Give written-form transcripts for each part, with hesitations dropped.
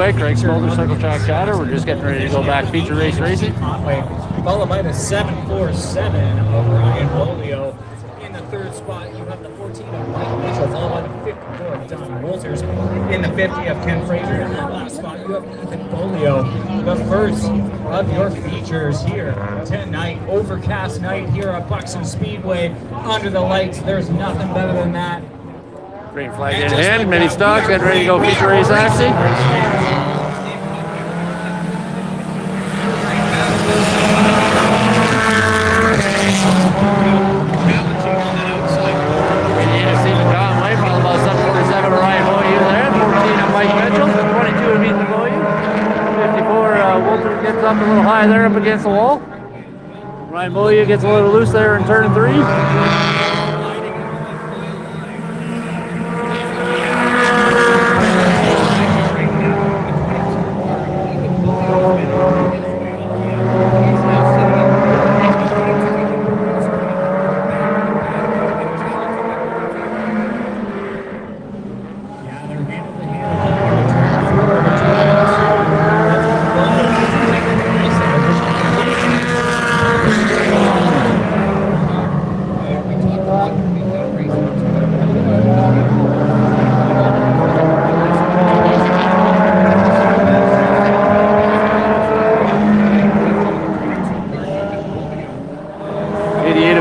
Speedway. Craig Smolder, Circle Track Chatter. We're just getting ready to go back feature race racing. Followed by the 747 of Ryan Bolio. In the third spot, you have the 14 of Mike Mitchell, followed by the 54 of Don Walters. In the 50 of Ken Fraser. In that last spot, you have Ethan Bolio. The first of your features here tonight. Overcast night here at Buxton Speedway. Under the lights, there's nothing better than that. Green flag in hand, mini stocks, getting ready to go feature race action. Stephen Conway, followed by 747 of Ryan Boyu there, 14 of Mike Mitchell, 22 of Ethan Boyu, 54 Walter gets up a little high there up against the wall. Ryan Boyu gets a little loose there in turn 3.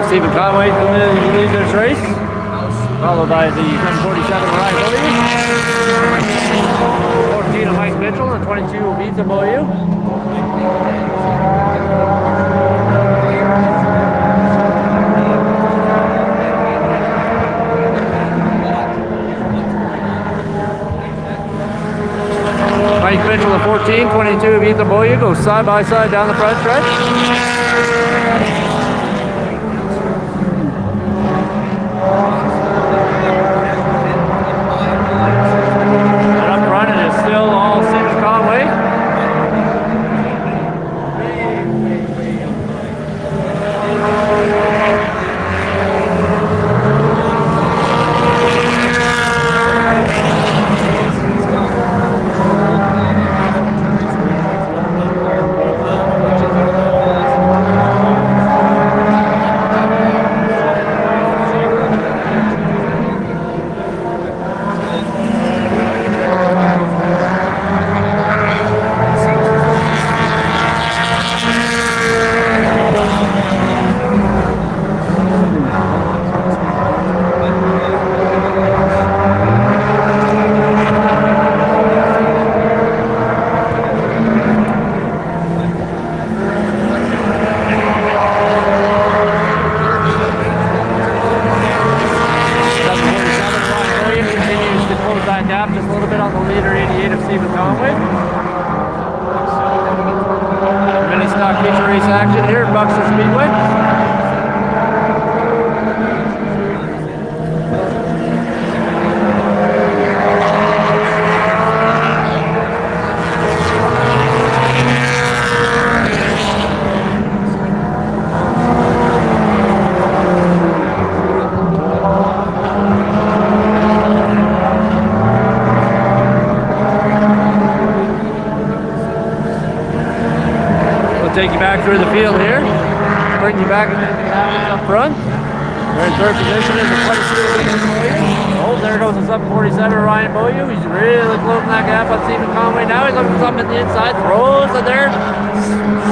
Stephen Conway leads this race, followed by the 747 Ryan Boyu, 14 of Mike Mitchell, and 22 of Ethan Boyu. Mike Mitchell at 14, 22 of Ethan Boyu go side by side down the front stretch. Just a little bit on the leader, 88 of Stephen Conway. Mini stock feature race action here at Buxton Speedway. Take you back through the field here, bring you back up front. We're in third position in the 22. Oh, there goes the 747 Ryan Boyu. He's really closing that gap on Stephen Conway. Now he's looking for something at the inside, throws it there,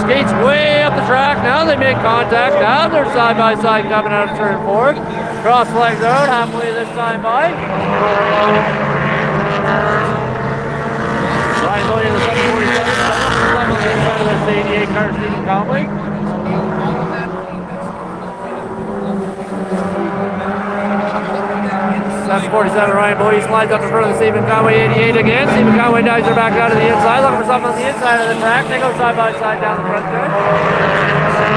skates way up the track. Now they make contact. Now they're side by side coming out of turn 4. Cross flags out halfway this time by. Ryan Boyu, the 747. That's 88 car Stephen Conway. 747 Ryan Boyu slides up in front of the Stephen Conway 88 again. Stephen Conway dives her back out to the inside, looking for something on the inside of the track. They go side by side down the front stretch.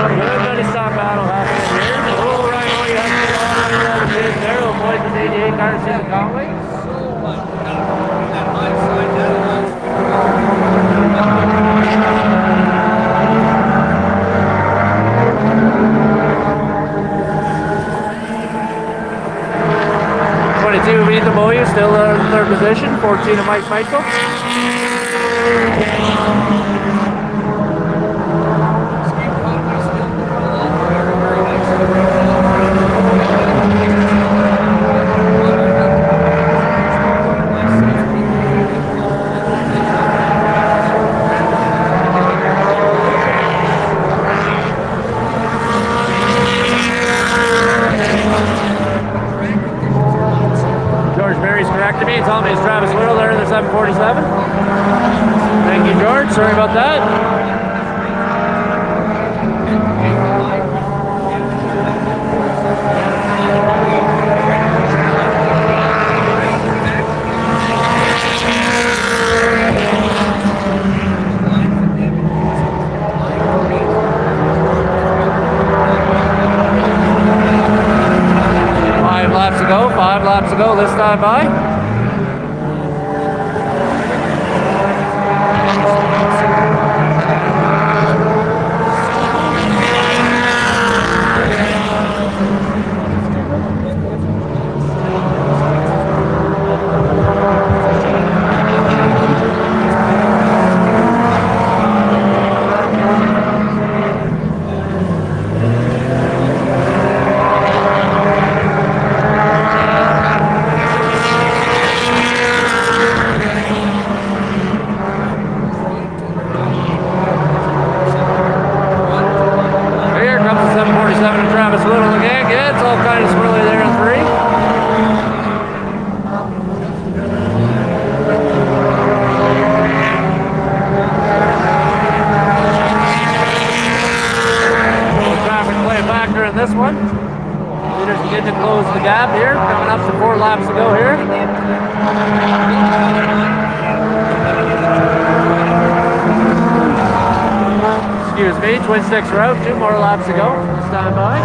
Good mini stock battle happening here. Oh, Ryan Boyu has to go on the pin there to avoid the 88 car Stephen Conway. That high side down. 22 of Ethan Boyu, still in third position. 14 of Mike Mitchell. George Berry's correcting me. He's telling me it's Travis Whittle there in the 747. Thank you, George. Sorry about that. Five laps to go this time by. Travis Whittle again. Yeah, it's all kind of swirly there in 3. Traffic play factor in this one. Leaders begin to close the gap here. Coming up to 4 laps to go here. Excuse me, Twin Sticks route, 2 more laps to go. Stand by.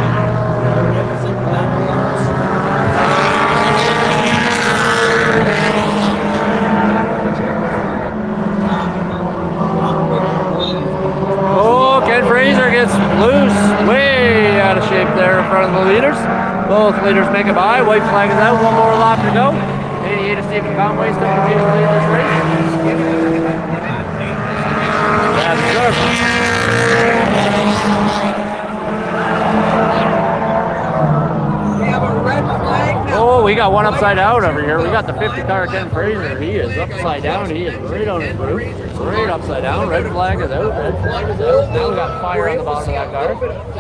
Oh, Ken Fraser gets loose, way out of shape there in front of the leaders. Both leaders make a bye. White flag is out, 1 more lap to go. 88 of Stephen Conway still continues to lead this race. That's good. Oh, we got one upside down over here. We got the 50 car Ken Fraser. He is upside down. He is right on his roof. Right upside down. Red flag is out. Red flag is out. Now we got fire on the bottom of that car. A little bit of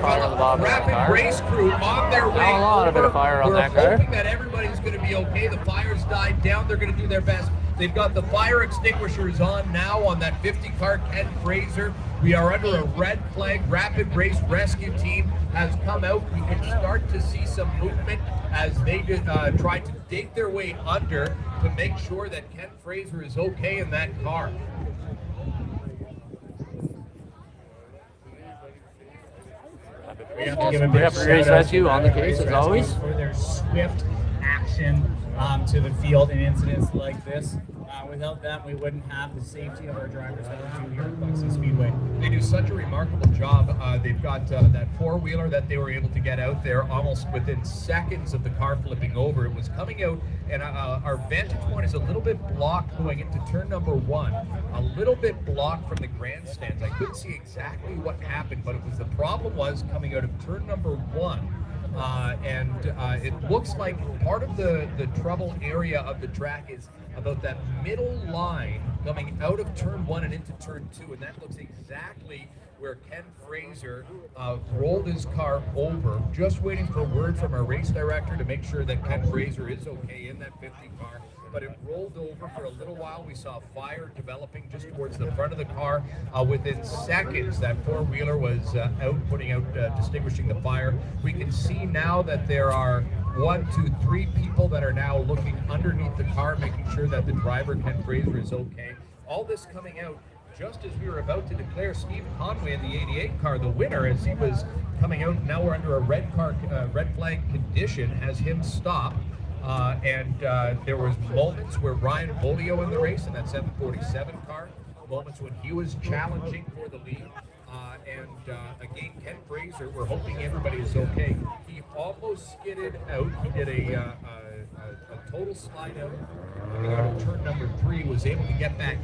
fire on the bottom of that car. Race crew on their way. Now a lot of bit of fire on that car. Hoping that everybody's going to be okay. The fire's died down. They're going to do their best. They've got the fire extinguishers on now on that 50 car Ken Fraser. We are under a red flag. Rapid Race Rescue Team has come out. We can start to see some movement as they try to dig their way under to make sure that Ken Fraser is okay in that car. We have to give a big Rapid Race Rescue on the case as always. For their swift action to the field in incidents like this. Without them, we wouldn't have the safety of our drivers that we do here at Buxton Speedway. They do such a remarkable job. They've got that 4-wheeler that they were able to get out there almost within seconds of the car flipping over. It was coming out, and our vantage point is a little bit blocked going into turn number 1. A little bit blocked from the grandstands. I couldn't see exactly what happened, but the problem was coming out of turn number 1. It looks like part of the trouble area of the track is about that middle line coming out of turn 1 and into turn 2, and that looks exactly where Ken Fraser rolled his car over. Just waiting for word from our race director to make sure that Ken Fraser is okay in that 50 car. But it rolled over for a little while. We saw fire developing just towards the front of the car. Within seconds, that 4-wheeler was distinguishing the fire. We can see now that there are 1, 2, 3 people that are now looking underneath the car, making sure that the driver, Ken Fraser, is okay. All this coming out just as we were about to declare Steve Conway in the 88 car the winner as he was coming out. Now we're under a red flag condition, has him stop. There was moments where Ryan Bolio in the race in that 747 car, moments when he was challenging for the lead. Again, Ken Fraser, we're hoping everybody is okay. He almost skidded out. He did a a total slide out coming out of turn number 3, was able to get back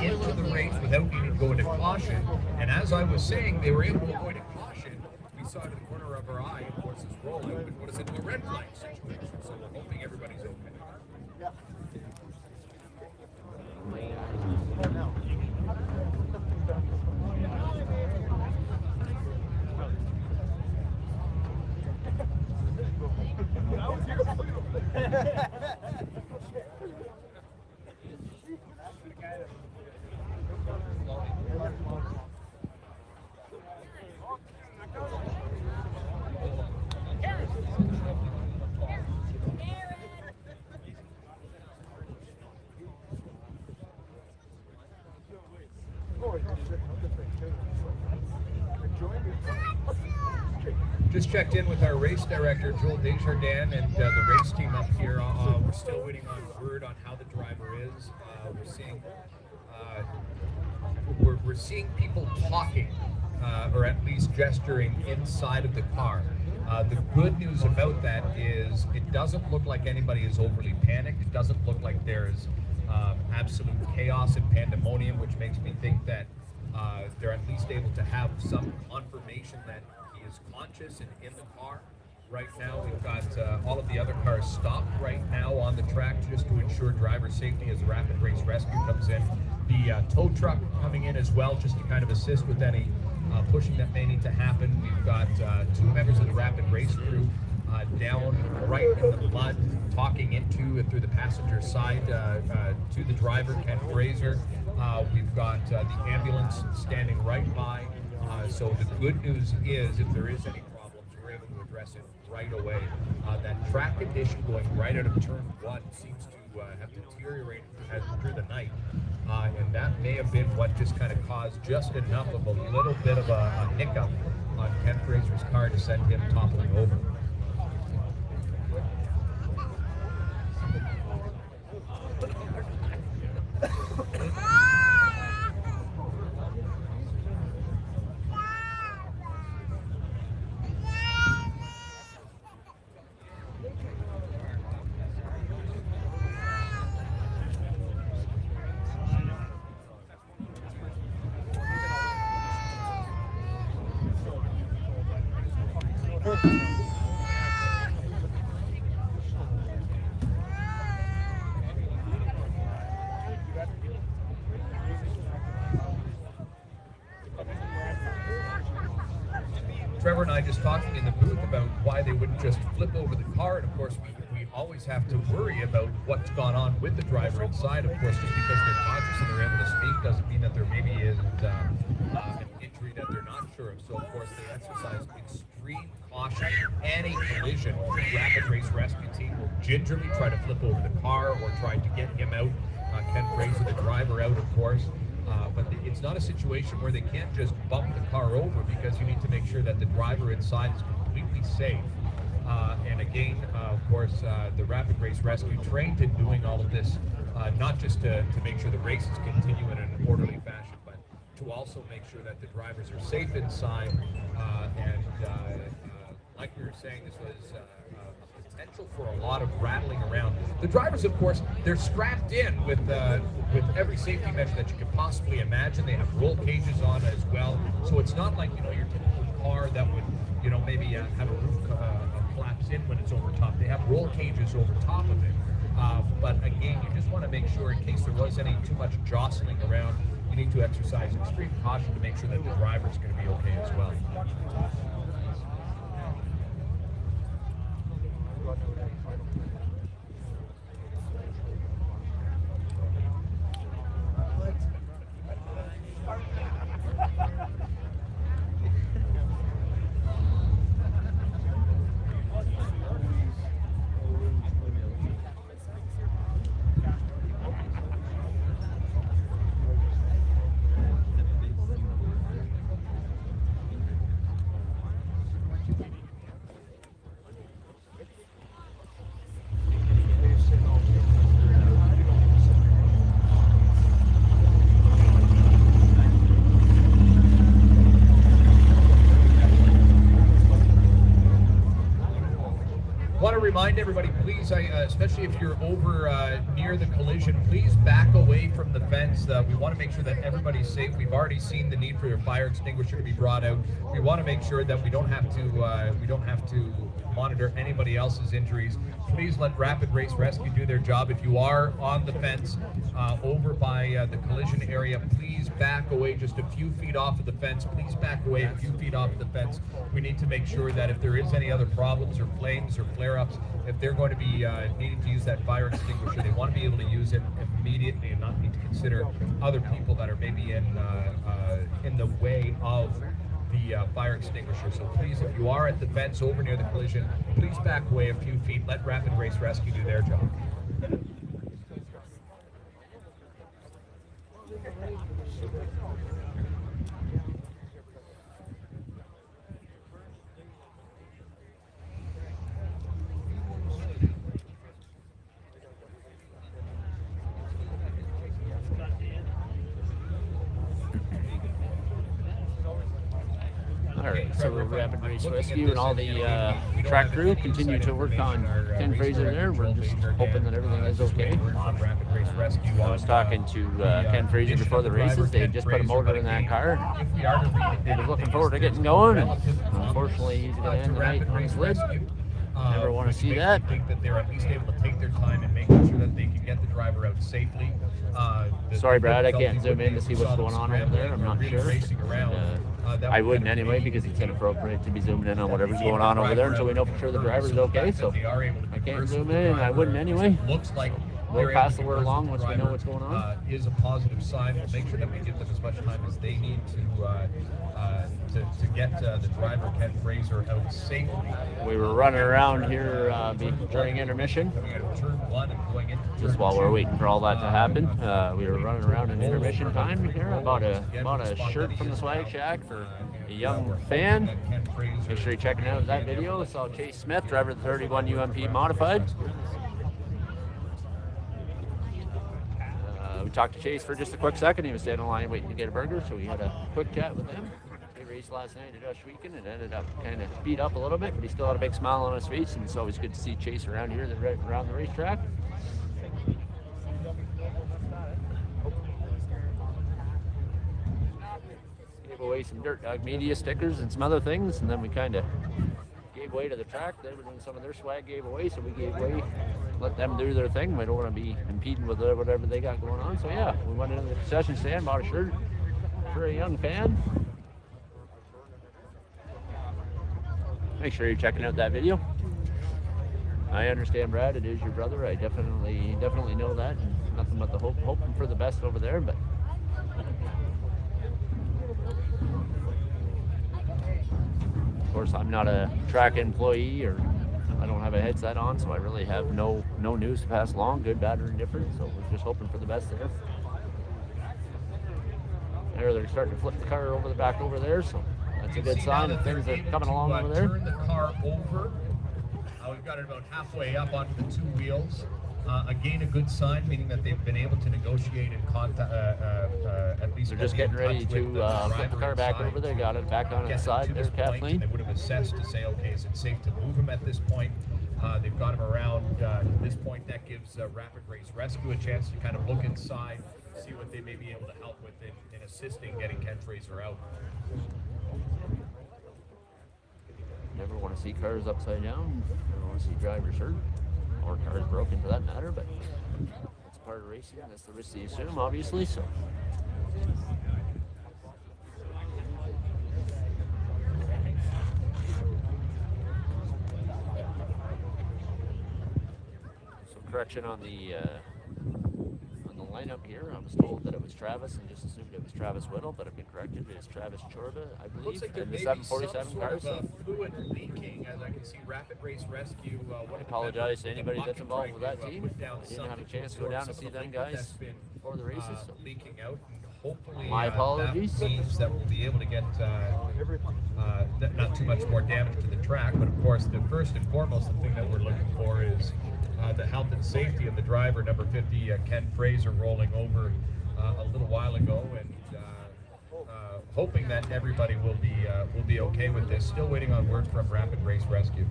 into the race without needing to go into caution. And as I was saying, they were able to avoid a caution. We saw it in the corner of our eye, of course, this rollout, but put us into a red flag situation. So we're hoping everybody's okay. Just checked in with our race director, Joel Desjardins, and the race team up here. We're still waiting on word on how the driver is. We're seeing people talking, or at least gesturing inside of the car. The good news about that is it doesn't look like anybody is overly panicked. It doesn't look like there's absolute chaos and pandemonium, which makes me think that they're at least able to have some confirmation that he is conscious and in the car. Right now, we've got all of the other cars stopped right now on the track just to ensure driver safety as the Rapid Race Rescue comes in. The tow truck coming in as well just to kind of assist with any pushing that may need to happen. We've got 2 members of the Rapid Race crew down right in the mud, talking into and through the passenger side to the driver, Ken Fraser. We've got the ambulance standing right by. So the good news is, if there is any problems, we're able to address it right away. That track condition going right out of turn 1 seems to have deteriorated through the night. And that may have been what just kind of caused just enough of a little bit of a hiccup on Ken Fraser's car to send him toppling over. Trevor and I just talking in the booth about why they wouldn't just flip over the car, and of course we always have to worry about what's gone on with the driver inside. Of course, just because they're conscious and they're able to speak doesn't mean that there maybe isn't an injury that they're not sure of. So of course they exercise extreme caution. Any collision, the Rapid Race Rescue team will gingerly try to flip over the car or try to get him out. Ken Fraser, the driver, out, of course. But it's not a situation where they can't just bump the car over, because you need to make sure that the driver inside is completely safe. And again, of course, the Rapid Race Rescue trained in doing all of this, not just to make sure the races continue in an orderly fashion, but to also make sure that the drivers are safe inside. Like we were saying, this was potential for a lot of rattling around. The drivers, of course, they're strapped in with every safety measure that you could possibly imagine. They have roll cages on as well, so it's not like your typical car that would maybe have a roof collapse in when it's over top. They have roll cages over top of it. But again, you just want to make sure, in case there was any too much jostling around, you need to exercise extreme caution to make sure that the driver is going to be okay as well. Remind everybody, please please, especially if you're over near the collision, please back away from the fence. We want to make sure that everybody's safe. We've already seen the need for your fire extinguisher to be brought out. We want to make sure that we don't have to monitor anybody else's injuries. Please let Rapid Race Rescue do their job. If you are on the fence over by the collision area, please back away just a few feet off of the fence. Please back away a few feet off of the fence. We need to make sure that if there is any other problems or flames or flare-ups, if they're going to be needing to use that fire extinguisher, they want to be able to use it immediately and not need to consider other people that are maybe in the way of the fire extinguisher. So please, if you are at the fence over near the collision, please back away a few feet. Let Rapid Race Rescue do their job. Alright, so Rapid Race Rescue and all the track crew continue to work on Ken Fraser there. We're just hoping that everything is okay. I was talking to Ken Fraser before the races. They had just put a motor in that car. He was looking forward to getting going, and unfortunately he's going to end the night on his lid. Never want to see that. I think that they're at least able to take their time and making sure that they can get the driver out safely. Sorry, Brad, I can't zoom in to see what's going on over there. I'm not sure. I wouldn't anyway, because it's inappropriate to be zooming in on whatever's going on over there until we know for sure the driver's okay. So I can't zoom in, and I wouldn't anyway. Looks like we'll pass the word along once we know what's going on. Is a positive sign. We'll make sure that we give them as much time as they need to get the driver Ken Fraser out safely. We were running around here during intermission. Just while we're waiting for all that to happen, we were running around in intermission time here about a shirt from the Swag Shack for a young fan. Make sure you're checking out that video. Saw Chase Smith, driver of the 31 UMP Modified. We talked to Chase for just a quick second. He was standing in line waiting to get a burger, so we had a quick chat with him. He raced last night at Weekend and ended up kind of beat up a little bit, but he still had a big smile on his face, and it's always good to see Chase around here, around the racetrack. Gave away some Dirt Dog Media stickers and some other things, and then we kind of gave way to the track. They were doing some of their swag gave away, so we gave way, let them do their thing. We don't want to be impeding with whatever they got going on. So yeah, we went into the concession stand, bought a shirt for a young fan. Make sure you're checking out that video. I understand, Brad, it is your brother. I definitely know that. And nothing but the hoping for the best over there, but of course, I'm not a track employee, or I don't have a headset on, so I really have no news to pass along, good, bad, or indifferent. So we're just hoping for the best there. They're starting to flip the car over the back over there, so that's a good sign that things are coming along over there. Turn the car over. We've got it about halfway up onto the two wheels. Again, a good sign, meaning that they've been able to negotiate and contact, at least. They're just getting ready to flip the car back over. They got it back on its side there, Kathleen. They would have assessed to say, okay, is it safe to move him at this point? They've got him around to this point. That gives Rapid Race Rescue a chance to kind of look inside, see what they may be able to help with in assisting getting Ken Fraser out. Never want to see cars upside down. Never want to see drivers hurt, or cars broken for that matter, but it's part of racing. That's the risk you assume, obviously. So correction on the lineup here. I was told that it was Travis and just assumed it was Travis Whittle, but I've been corrected. It's Travis Chorba, I believe, Looks like in the there 747 car. So fluid leaking, as I can see. Rapid Race Rescue. I apologize to anybody that's involved with that team. I didn't have a chance to go down and see them guys before the races. So leaking out. Hopefully, my apologies. That means that we'll be able to get not too much more damage to the track, but of course, the first and foremost, the thing that we're looking for is the health and safety of the driver, number 50, Ken Fraser, rolling over a little while ago, and hoping that everybody will be okay with this. Still waiting on word from Rapid Race Rescue.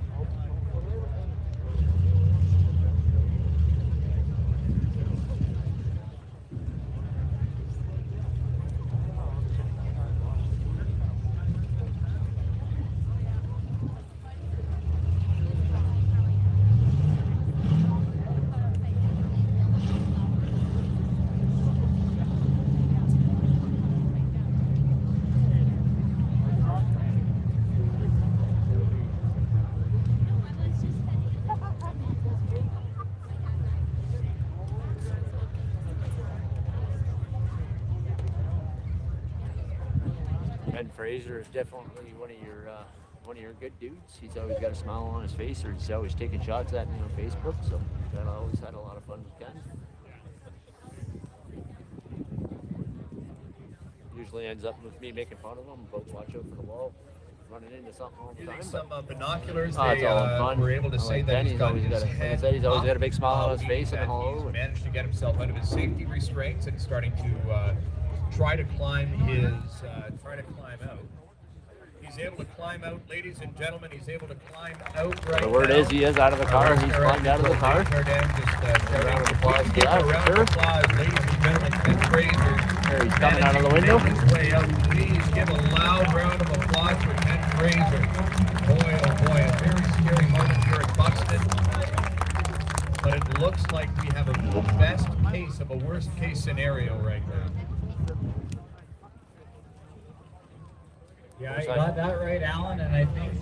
Ken Fraser is definitely one of your good dudes. He's always got a smile on his face, or he's always taking shots at me on Facebook. So I always had a lot of fun with Ken. Usually ends up with me making fun of him, but watch out for the wall, running into something all the time. Some binoculars. Oh, it's all fun. Were able to say that He's always got a big smile on his face and a hello. He's managed to get himself out of his safety restraints and starting to try to climb out. He's able to climb out, ladies and gentlemen. He's able to climb out right now. The word is he is out of the car. He's climbed out of the car. Round of applause for that, for sure. Ladies and gentlemen, Ken Fraser. There he's coming out of the window. His way out. Please give a loud round of applause for Ken Fraser. Boy, oh boy, a very scary moment here at Buxton. But it looks like we have a best case of a worst case scenario right now. Yeah, you got that right, Alan, and I think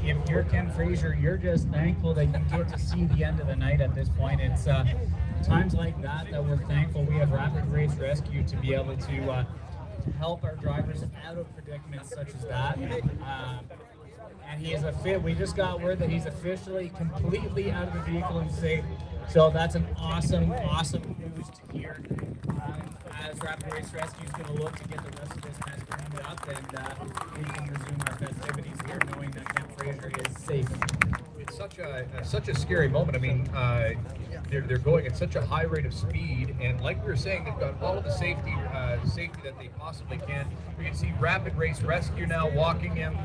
if you're Ken Fraser, you're just thankful that you get to see the end of the night at this point. It's times like that we're thankful we have Rapid Race Rescue to be able to help our drivers out of predicaments such as that. And he is we just got word that he's officially completely out of the vehicle and safe. So that's an awesome news to hear. As Rapid Race Rescue is going to look to get the rest of this mess cleaned up, and we can resume our festivities here, knowing that Ken Fraser is safe. It's such a scary moment. I mean, they're going at such a high rate of speed, and like we were saying, they've got all of the safety that they possibly can. We can see Rapid Race Rescue now walking him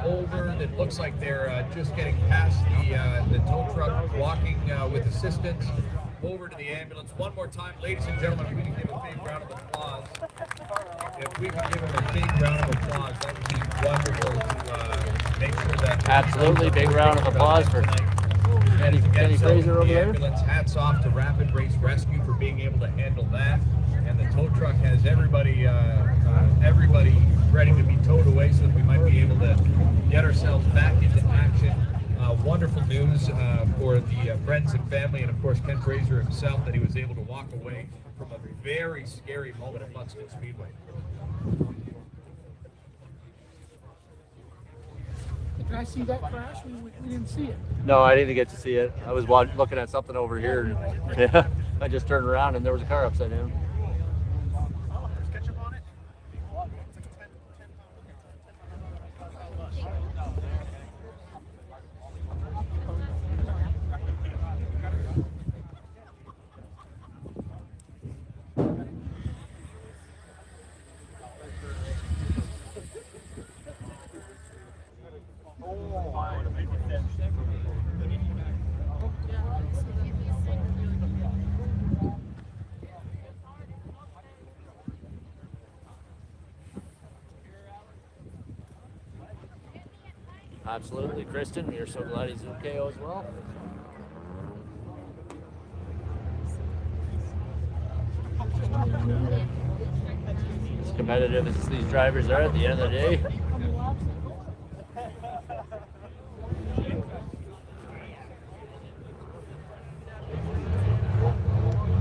over. It looks like they're just getting past the tow truck, walking with assistance over to the ambulance. One more time, ladies and gentlemen, if we can give a big round of applause. If we can give him a big round of applause, that would be wonderful to make sure that... Absolutely, big round of applause for Kenny Fraser over there. Hats off to Rapid Race Rescue for being able to handle that. And the tow truck has everybody ready to be towed away so that we might be able to get ourselves back into action. Wonderful news for the friends and family, and of course Ken Fraser himself, that he was able to walk away from a very scary moment at Buxton Speedway. Did I see that crash? We didn't see it. No, I didn't get to see it. I was looking at something over here. Yeah, I just turned around and there was a car upside down. Absolutely, Kristen. We are so glad he's okay as well. As competitive as these drivers are at the end of the day.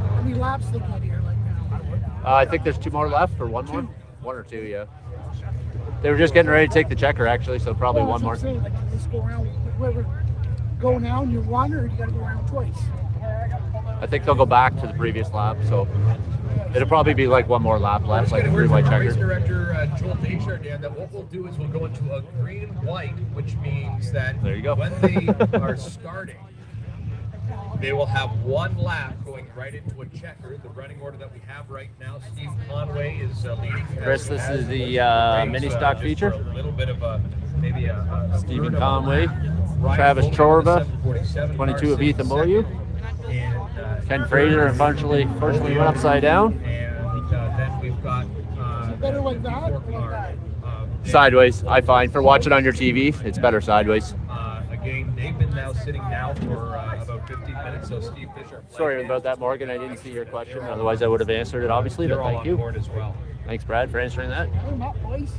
How many laps they got here like now? I think there's 2 more left, or 1 more? 1 or 2, yeah. They were just getting ready to take the checker, actually, so probably one more. Saying, like, just go around, whoever go now and you run, or you got to go around twice. I think they'll go back to the previous lap, so it'll probably be like 1 more lap left, like a 3-white checker. Race director Joel Desjardins, that what we'll do is we'll go into a green-white, which means that there you go. When they are starting, they will have 1 lap going right into a checker. The running order that we have right now, Steve Conway is leading. Chris, this is the mini stock feature. A little bit of Stephen Conway, Travis Chorba, 22 of Ethan Beaulieu. Ken Fraser unfortunately went upside down. And then we've got Better like that or like that? Sideways, I find. For watching on your TV, it's better sideways. Again, they've been now sitting now for about 15 minutes, so Steve Fisher. Sorry about that, Morgan. I didn't see your question. Otherwise, I would have answered it, obviously, but thank you. They're all on board as well. Thanks, Brad, for answering that. Come up, boys.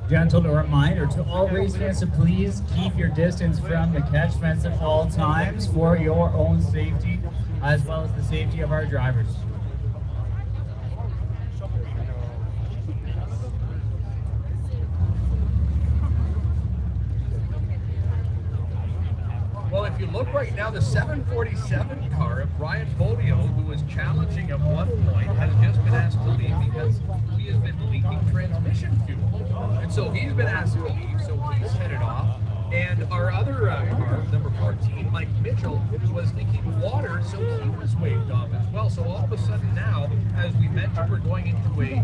Gentle reminder to all race fans to please keep your distance from the catch fence at all times for your own safety, as well as the safety of our drivers. Well, if you look right now, the 747 car of Brian Bolio, who was challenging at one point, has just been asked to leave because he has been leaking transmission fuel. And so he's been asked to leave, so he's headed off. And our other car, number 14, Mike Mitchell, was leaking water, so he was waved off as well. So all of a sudden now, as we mentioned, we're going into a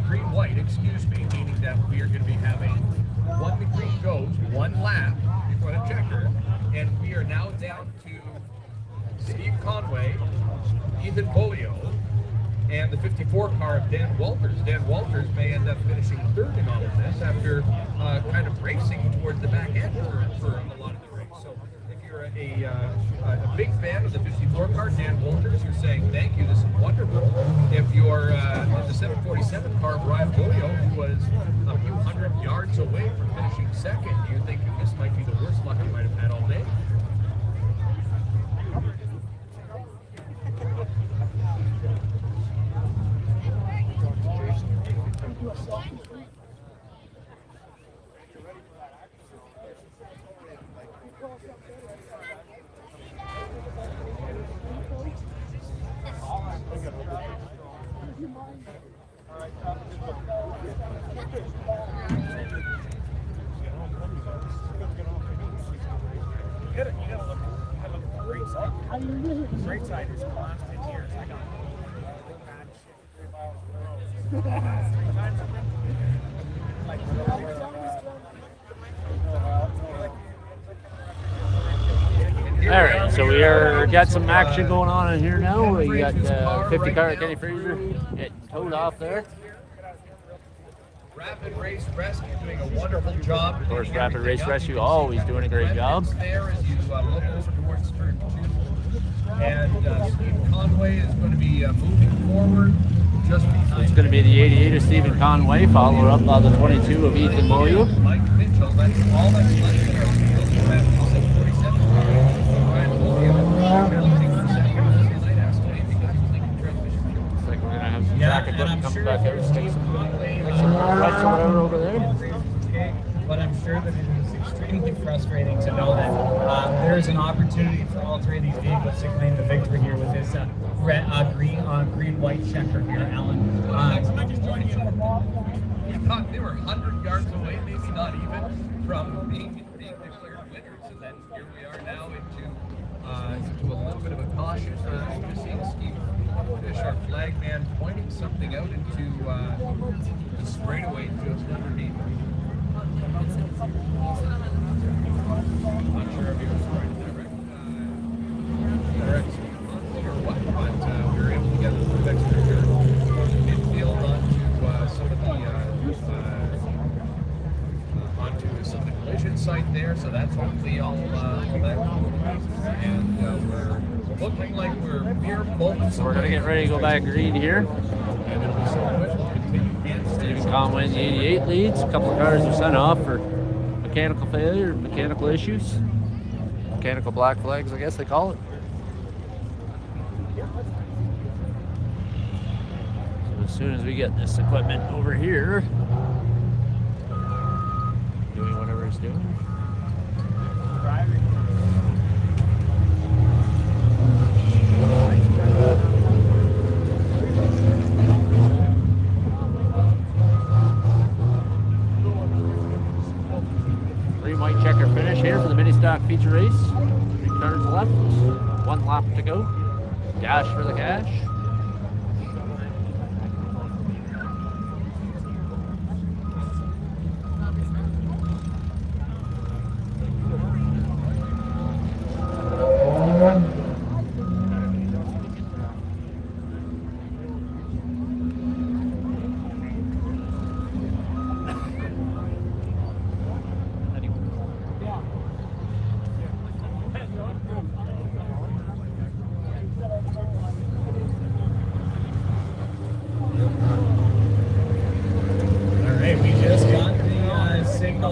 green-white, excuse me, meaning that we are going to be having one the green goes, one lap before the checker, and we are now down to Steve Conway, Ethan Bolio, and the 54 car of Dan Walters. Dan Walters may end up finishing third in all of this after kind of racing towards the back end for a lot of the race. So if you're a big fan of the 54 car, Dan Walters, you're saying thank you, this is wonderful. If you're in the 747 car, Brian Bolio, who was a few hundred yards away from finishing second, you're thinking this might be the worst luck you might have had all day. Great side is the last 10 years. I got All right, so we got some action going on in here now. We got 50 car at Kenny Fraser getting towed off there. Rapid Race Rescue doing a wonderful job. Of course, Rapid Race Rescue always doing a great job. There as you look over towards turn 2. And Steve Conway is going to be moving forward just behind. It's going to be the 88 of Stephen Conway, followed up by the 22 of Ethan Bolio. Mike Mitchell, that's all that's left in our field. Brian Bolio challenging for second. Tonight asked today because he's leaking transmission fuel. Looks like we're going to have some Yeah, track and I'm equipment sure coming back that out. there's Steve Conway, Lights or whatever over there. but I'm sure that it is extremely frustrating to know that there is an opportunity for all three of these vehicles to claim the victory here with this green-white checker here, Alan. You thought they were 100 yards away, maybe not even, from being declared winners. And then here we are now into a little bit of a caution. Just seeing Steve Fish, our flag man, pointing something out into the straightaway just underneath. Not sure if he was trying to direct or what, but we were able to get a little bit extra here midfield onto some of the collision site there, so that's hopefully all that. And we're looking like we're mere moments. So we're going to get ready to go back green here. And it'll be so good. We'll continue in Stephen Conway in the 88 leads. A couple of cars are sent off for mechanical failure, mechanical issues. Mechanical black flags, I guess they call it. So as soon as we get this equipment over here, doing whatever it's doing. Green-white checker finish here for the mini stock feature race. 3 cars left, 1 lap to go. Dash for the cash.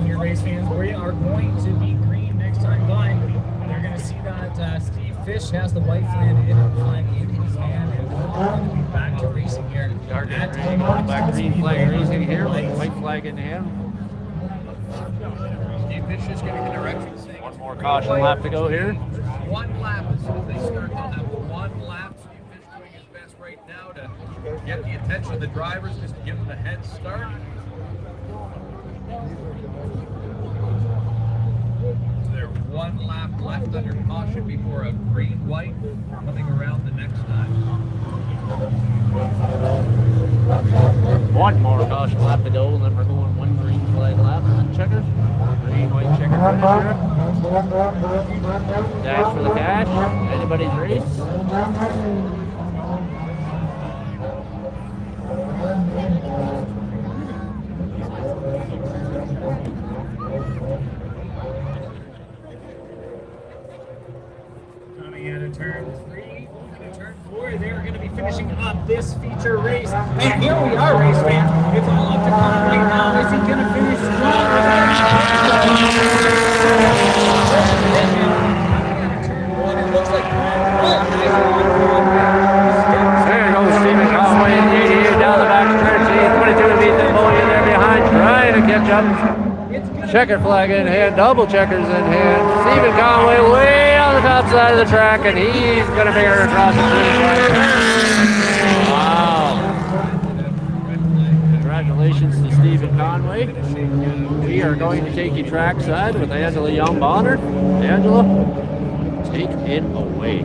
well here, race fans. We are going to be green next time by. They're going to see that Steve Fish has the white flag in his hand, and we're going to be back to racing here. Back green flag racing here with the white flag in hand. Steve Fish is getting the direction saying One more caution lap to go here. one lap as soon as they start. They'll have one lap. Steve Fish doing his best right now to get the attention of the drivers, just to give them a head start. There's one lap left under caution before a green-white coming around the next time. One more caution lap to go, and then we're going one green flag lap on checkers. Green, white checker finish here. Dash for the cash. Anybody's race. Coming out of turn 3, turn 4, they're going to be finishing up this feature race. And here we are, race fans. It's all up to Conway now. Is he going to finish strong? It looks like There goes Stephen Conway in the 88 down the back stretch. 22 to beat the Moya there behind, trying to catch up. Checker flag in hand, double checkers in hand. Stephen Conway way on the top side of the track, and he's going to make her across the finish line. Wow. Congratulations to Stephen Conway. We are going to take you trackside with Angela Young-Bonner. Angela, take it away.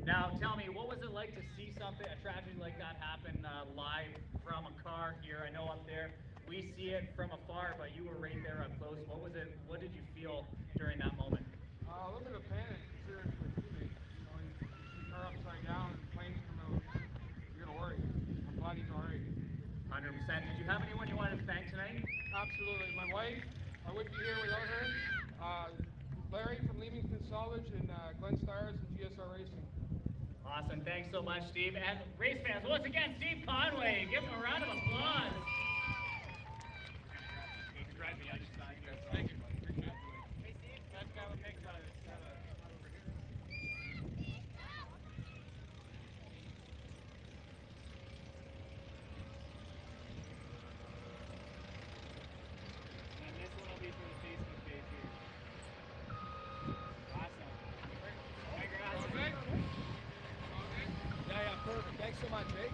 Now, tell me, what was it like to see something, a tragedy like that happen live from a car here? I know up there we see it from afar, but you were right there up close. What was it? What did you feel during that moment? A little bit of panic, considering it's my teammate. You know, you see the car upside down and planes come out. You're gonna worry. I'm glad he's alright. 100%. Did you have anyone you wanted to thank tonight? Absolutely. My wife, I wouldn't be here without her. Larry from Leamington Salvage and Glenn Stars and GSR Racing. Awesome. Thanks so much, Steve. And race fans, once again, Steve Conway. Give him a round of applause. Thank you. Appreciate it. Hey, Steve. Let's have a picture of it. And this one will be for the Facebook page here. Awesome. Okay? Yeah, perfect. Thanks so much, eh?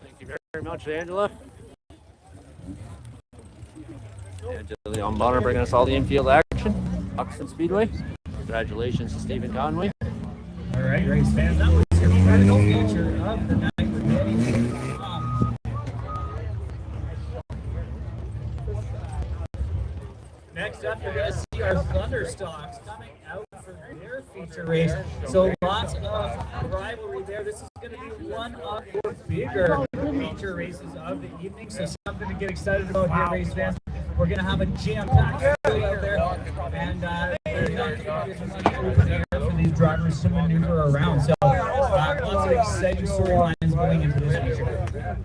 Thank you very much, Angela. Angela Young-Bonner bringing us all the infield action. Buxton Speedway. Congratulations to Stephen Conway. All right, race fans, that was your final feature of the night. Next up, you're going to see our Thunderstocks coming out for their feature. amateur race. So lots of rivalry there. This is going to be one of your bigger feature races of the evening. So something to get excited about here, race fans. We're going to have a jam-packed field out there, and there's not going to be as much open air for these drivers to maneuver around. So lots of exciting storylines going into this feature.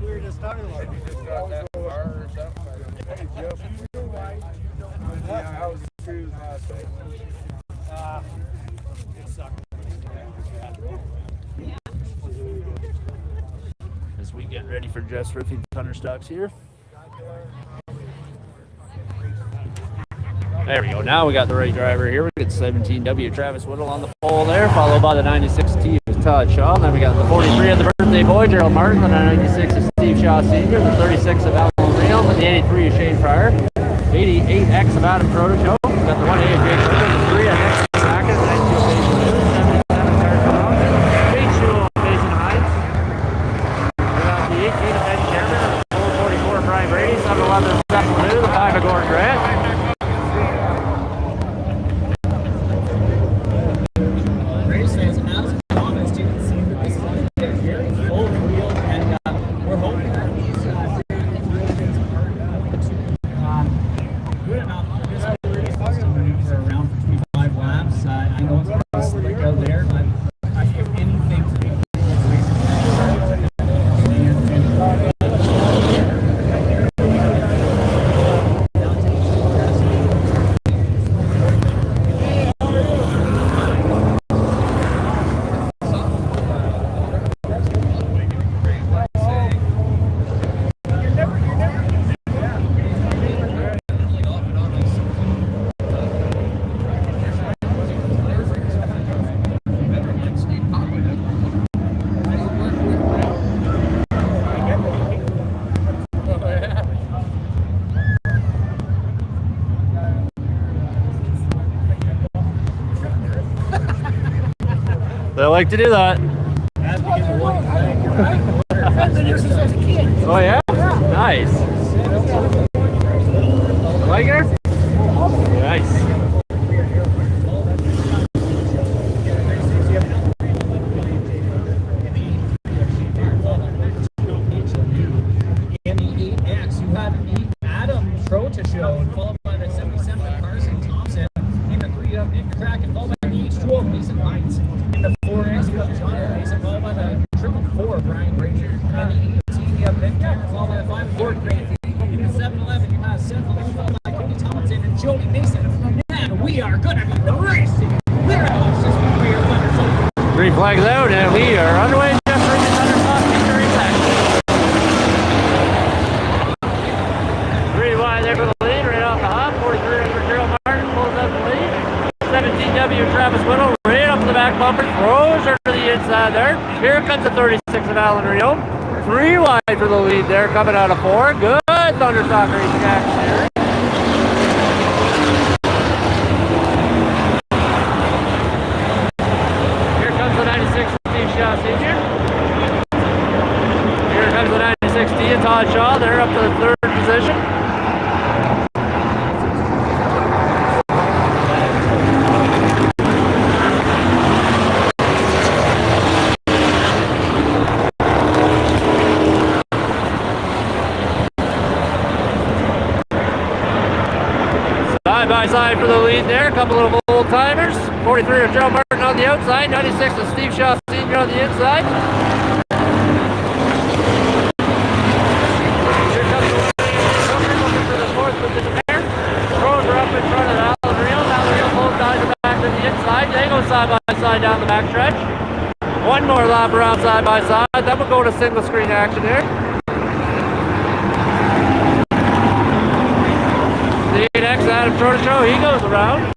We were just talking about As we get ready for Jeff's Roofing Thunder Stocks here. There we go. Now we got the right driver here. We got 17W Travis Whittle on the pole there, followed by the 96T of Todd Shaw. And then we got the 43 of the birthday boy, Gerald Martin, the 96 of Steve Shaw Sr., the 36 of Alan Real, and the 83 of Shane Fryer, 88X of Adam Protocho. We got the 1A of Jake Ritter, the 3 of Next Sackett, the 92 of Jason Lewis, 77 of Eric Brown, 82 of Jason Hines. We got the 18 of Ben Sherman, the 44 of Brian Brady, 711 of Seth Lou, the 5 of Gordon Grant. They like to do that. Oh yeah? Nice. Like her? Nice. In the 8X, you have Adam Trotashow, followed by the 77 of Carson Thompson. In the 3 of Nick Kraken, followed by the H2 of Mason Hines. In the 4X, you have John Mason, followed by the 444 of Brian Brady. In the 18, you have Ben Cameron, followed by the 5-4 Grant. In the 7-11, you have Seth Lewis, followed by Cody Tomlinson and Jody Mason. And we are going to be racing. We're going to watch this one for your winners. Green flags out, and we are underway. Jeff Roofing Thunder Stocks victory attack. 3 wide there for the lead, right off the hop. 43 for Gerald Martin pulls up the lead. 17W Travis Whittle right up to the back bumper, throws her to the inside there. Here comes the 36 of Alan Rio. 3 wide for the lead there, coming out of 4. Good Thunderstock racing action here. Here comes the 96 Steve Shaw Sr. Here comes the 96D of Todd Shaw. They're up to the 3rd position. Side by side for the lead there. A couple of old timers. 43 of Gerald Martin on the outside. 96 of Steve Shaw Sr. on the inside. Here comes the looking for the 4th position there. Throws her up in front of Alan Real. Alan Real pulls down the back to the inside. They go side by side down the back stretch. One more lap around side by side. Then we'll go to single screen action here. The 8X Adam Protocho, he goes around.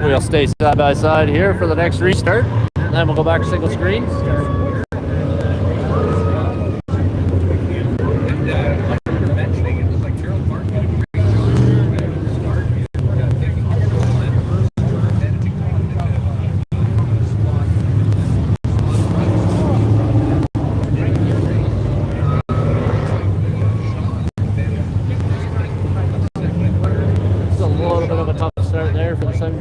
We'll stay side by side here for the next restart. And then we'll go back to single screen.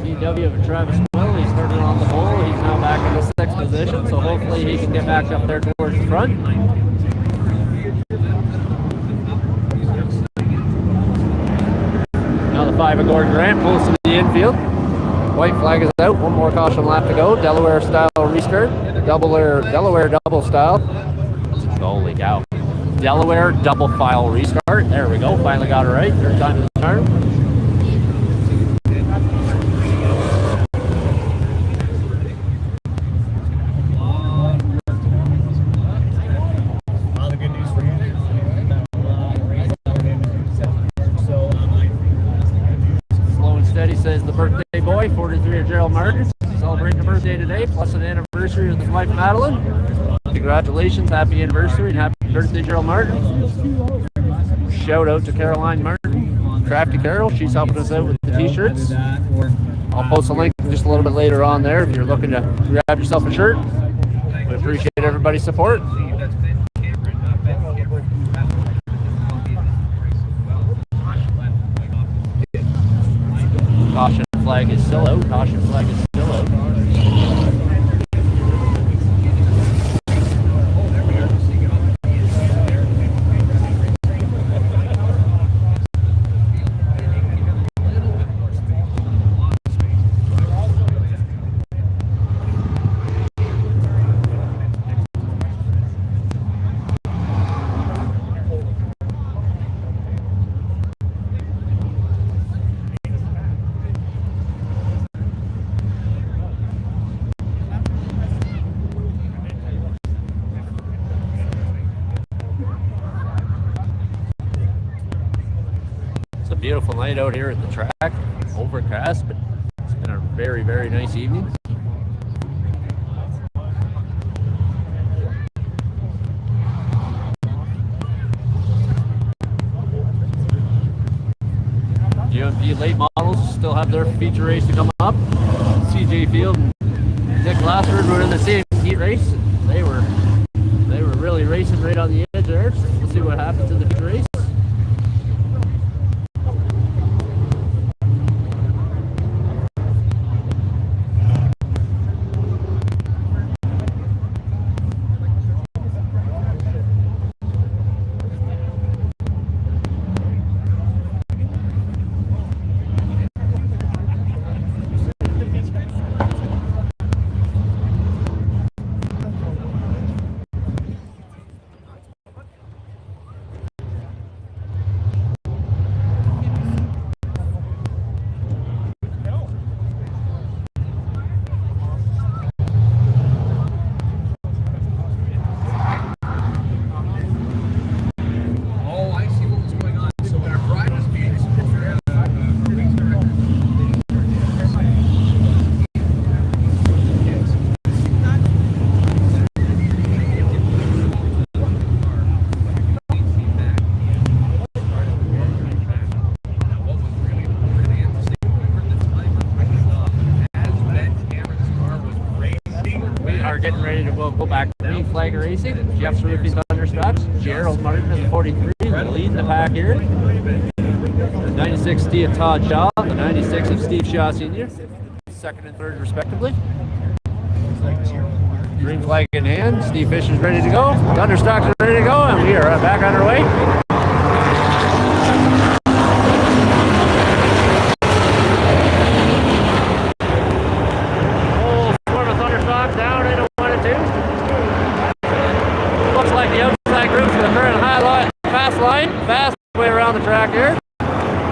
VW of Travis Will. He started on the pole. He's now back in the 6th position, so hopefully he can get back up there towards the front. Now the 5 of Gordon Grant pulls to the infield. White flag is out. One more caution lap to go. Delaware style restart. Delaware double style. Holy cow. Delaware double file restart. There we go. Finally got it right. Third time to the turn. All the good news for you. Slow and steady, says the birthday boy, 43 of Gerald Martin. Celebrating a birthday today, plus an anniversary of his wife Madeline. Congratulations, happy anniversary, and happy birthday, Gerald Martin. Shout out to Caroline Martin, Crafty Carol. She's helping us out with the t-shirts. I'll post a link just a little bit later on there if you're looking to grab yourself a shirt. We appreciate everybody's support. Caution flag is still out. Caution flag is still out. Beautiful night out here at the track. Overcast, but it's been a very, very nice evening. GMP late models still have their feature race to come up. CJ Field and Dick Glassford were in the same heat race. They were really racing right on the edge there. So we'll see what happens in the race. Getting ready to go back to green flag racing. Jeff's Roofing Thunderstocks. Gerald Martin in the 43 leading the pack here. The 96 Steve Todd Shaw, the 96 of Steve Shaw Sr. Second and third respectively. Green flag in hand. Steve Fisher's ready to go. Thunderstocks are ready to go, and we are back on our way. Fast way around the track here.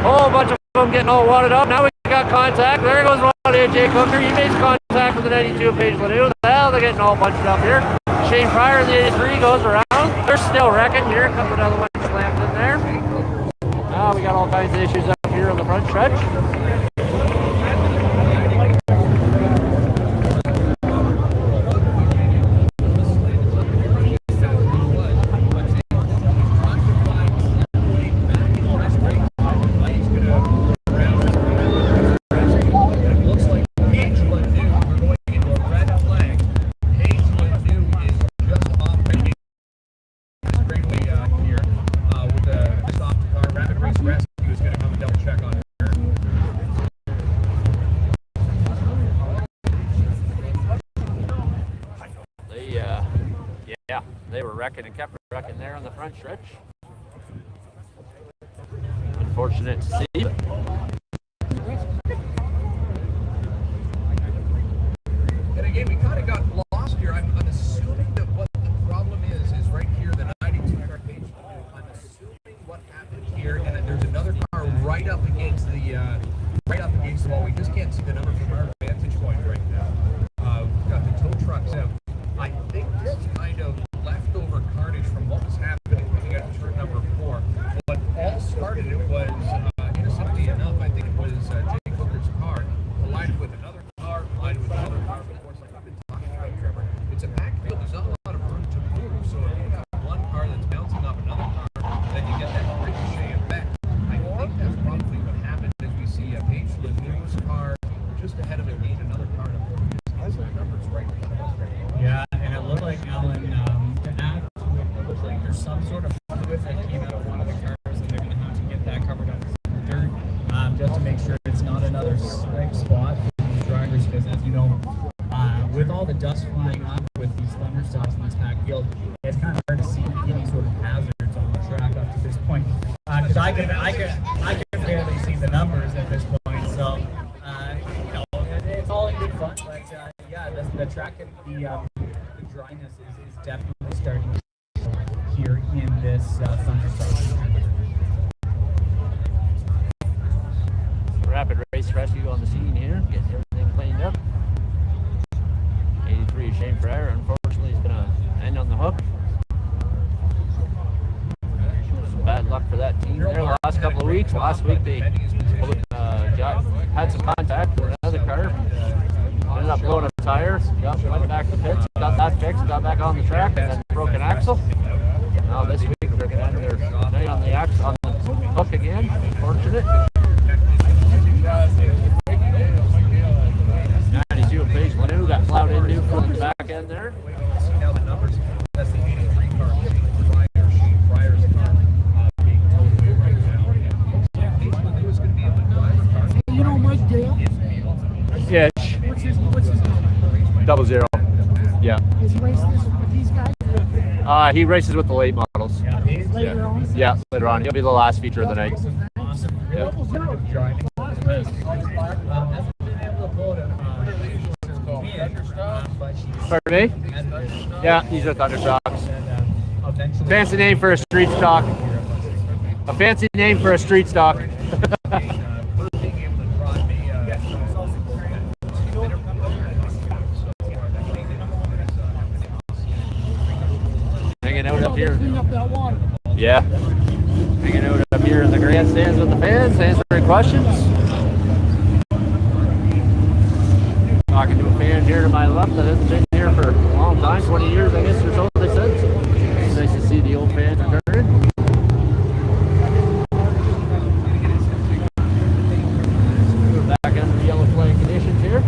Whole bunch of them getting all wadded up. Now we got contact. There goes one AJ Cooker. He makes contact with the 92 Paige Lanoux. Now they're getting all bunched up here. Shane Pryor in the 83 goes around. They're still wrecking. Here comes another one slammed in there. Now we got all kinds of issues up here on the front stretch. they were wrecking and kept wrecking there on the front stretch. Unfortunate to see. And again, we kind of got lost here. I'm assuming that what the problem is right here, the 92 car page. I'm assuming what happened here, and then there's another car right up against the wall. We just can't see the number from our vantage point right now. We've got the tow trucks out. I think this is kind of leftover carnage from what was happening coming out of turn number 4. What all started it was, innocently enough, I think it was Jay Hooker's car collided with another car, collided with another car. But of course, like I've been talking about, Trevor, it's a packed field. There's not a lot of room to move. So if you have one car that's bouncing off another car, then you get that ricochet effect. I think that's probably what happened as we see a Paige Lanew's car just ahead of it being another car. The numbers right in front of us right now. Yeah, and it looked like, Alan, to add to it, it looks like there's some sort of fluid that came out of one of the cars, and they're going to have to get that covered up with dirt, just to make sure it's not another slick spot for these drivers, because as you know, with all the dust flying up with these thunderstorms in this packed field, it's kind of hard to see any sort of hazards on the track up to this point. Because I can barely see the numbers at this point, so you know, it's all in good fun, but yeah, the track and the dryness is definitely starting to show here in this thunderstorm. Rapid race rescue on the scene here, getting everything cleaned up. 83 Shane Frere, unfortunately, is going to end on the hook. Some bad luck for that team there the last couple of weeks. Last week they had some contact with another car. Ended up blowing a tire, went back to pits, got that fixed, got back on the track, and then broke an axle. Now this week they're going to end their day on the hook again. Fortunate. 92 of Paige Lanew got plowed into from the back end there. See now the numbers. That's the 83 car. Shane Fryer's car being towed away right now. Paige Lanew is going to be able to drive the car. You know Mike Dale? Yeah. What's his number? 00. Yeah. Has he raced this with these guys? He races with the late models. Later on? Yeah, later on. He'll be the last feature of the night. Awesome. Yeah. Driving. Pardon me? Yeah, these are Thunderstocks. Fancy name for a street stock. A fancy name for a street stock. Hanging out up here. Yeah. Hanging out up here in the grandstands with the fans, answering questions. Talking to a fan here to my left that hasn't been here for a long time, 20 years I guess or so they said. So it's nice to see the old fans returning. We're back under the yellow flag conditions here.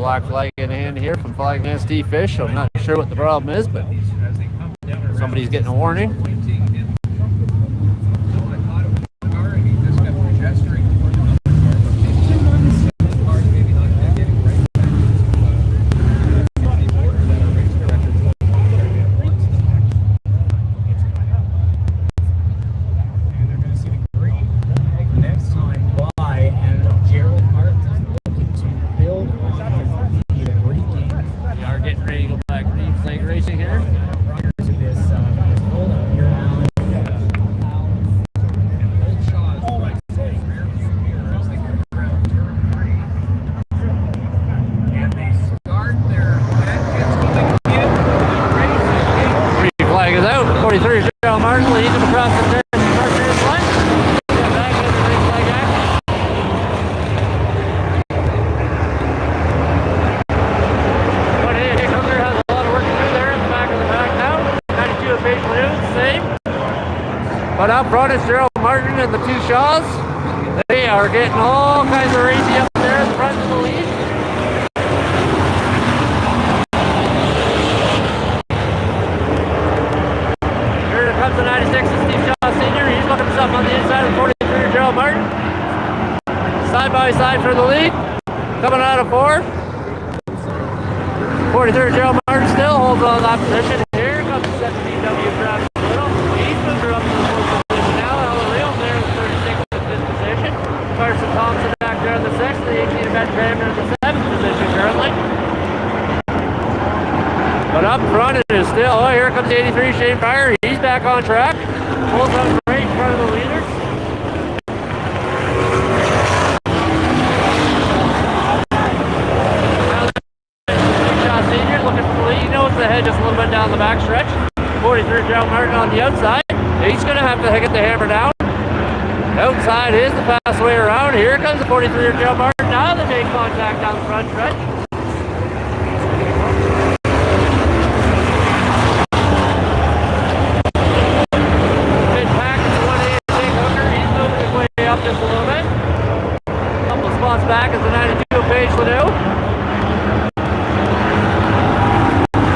black flag in hand here from Flagman Steve Fish. I'm not sure what the problem is, but somebody's getting a warning. But up front is Gerald Martin and the two Shaws. They are getting all kinds of racy up there in front of the lead. Here comes the 96 of Steve Shaw Sr. He's looking for something on the inside of 43 Gerald Martin. Side by side for the lead. Coming out of 4. 43 Gerald Martin still holds on that position. Here comes the 17W Travis Little. He's moved her up to the 4th position now. Ellery there in 36th in this position. Carson Thompson back there in the 6th. The 18 Ben Cramner in the 7th position currently. But up front it is still, oh, here comes the 83 Shane Pryor. He's back on track. Pulls up right in front of the leaders. The head just a little bit down the back stretch. 43 Gerald Martin on the outside. He's going to have to get the hammer down. Outside is the fast way around. Here comes the 43 Gerald Martin. Now they make contact down the front stretch. Mid pack is the 186 Hooker. He's moving his way up just a little bit. A couple of spots back is the 92 Paige Ladeau.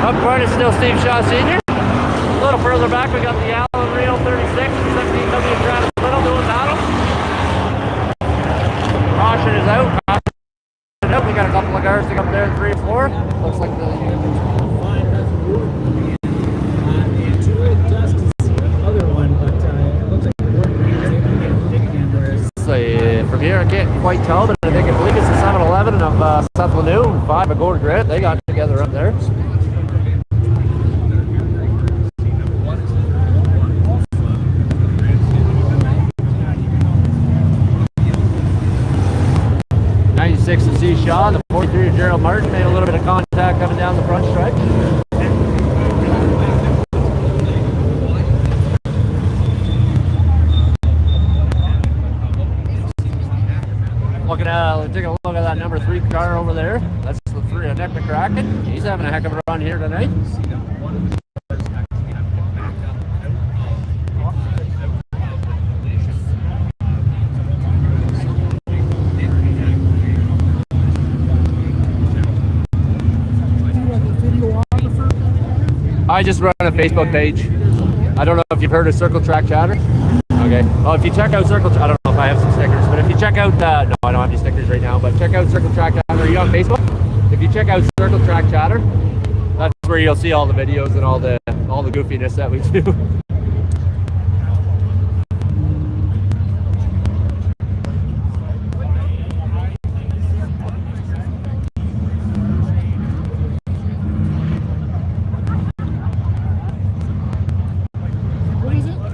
Up front is still Steve Shaw Sr. A little further back, we got the Allen Rio 36 and 17W Travis Little doing battle. Caution is out. We got a couple of cars to come there in 3 and 4. Looks like the from here I can't quite tell, but I believe it's the 7-Eleven of Seth Laneau and 5 of Gordon Grit. They got together up there. Six to C Shaw, the 43 of Gerald Martin made a little bit of contact coming down the front stretch. Looking at, taking a look at that number 3 car over there. That's the 3 Nick McCracken. He's having a heck of a run here tonight. I just run a Facebook page. I don't know if you've heard of Circle Track Chatter. Okay. Well, if you check out Circle, I don't know if I have some stickers, but if you check out, no, I don't have any stickers right now, but check out Circle Track Chatter. Are you on Facebook? If you check out Circle Track Chatter, that's where you'll see all the videos and all the goofiness that we do.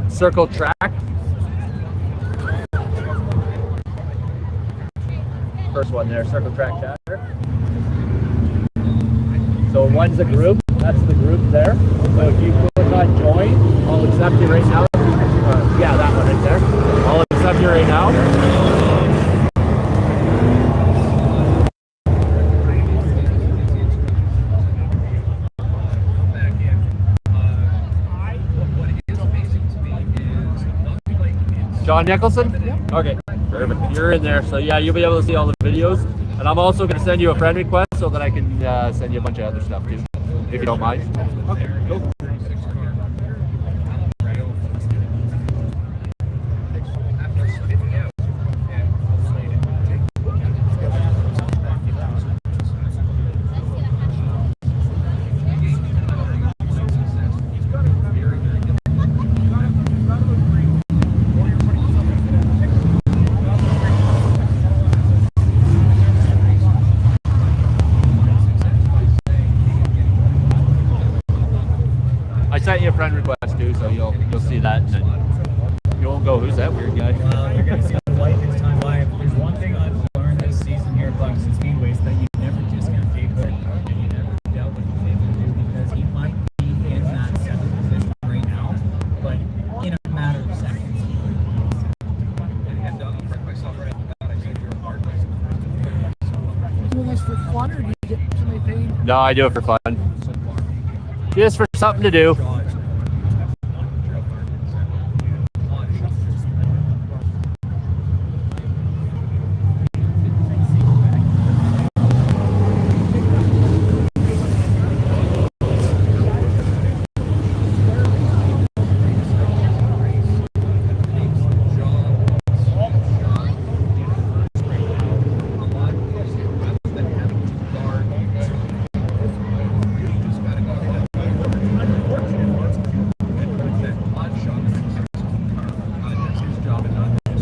Circle Track. First one there, Circle Track Chatter. So one's a group, that's the group there. So if you click on join, I'll accept you right now. Yeah, that one right there. I'll accept you right now. John Nicholson? Yep. Okay, perfect. You're in there. So yeah, you'll be able to see all the videos. And I'm also going to send you a friend request so that I can send you a bunch of other stuff too, if you don't mind. Okay, cool. I sent you a friend request too, so you'll see that, and then you won't go, who's that weird guy? Well, you're going to see the light this time by. If there's one thing I've learned this season here at Buxton Speedway is that you never discount Jake Hook, and you never doubt what he's able to do, because he might be in that seventh position right now, but in a matter of seconds. And I'll correct myself right after that. I said you're hard. Doing this for fun, or do you get somebody paid? No, I do it for fun. Just for something to do.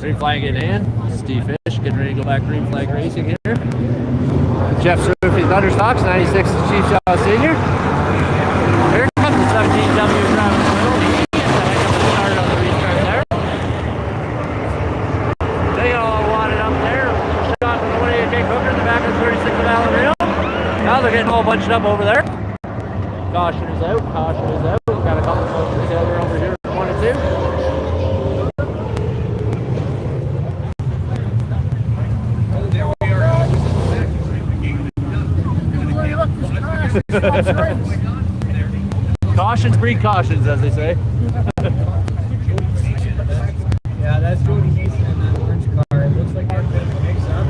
Green flag in hand. Steve Fish getting ready to go back green flag racing here. Jeff Surfy Thunderstocks, 96 Chief Shaw Senior. Here comes the 17W Travis Will. He gets a heck of a start on the restart there. They all wanted up there. Shot from the 28 Jake Hooker in the back of the 36 of Alameda. Now they're getting all bunched up over there. Caution is out. Caution is out. We've got a couple of together over here. 1 and 2. Cautions breed cautions, as they say. Yeah, that's Jody Mason in that orange car. It looks like they're a bit of a mix-up.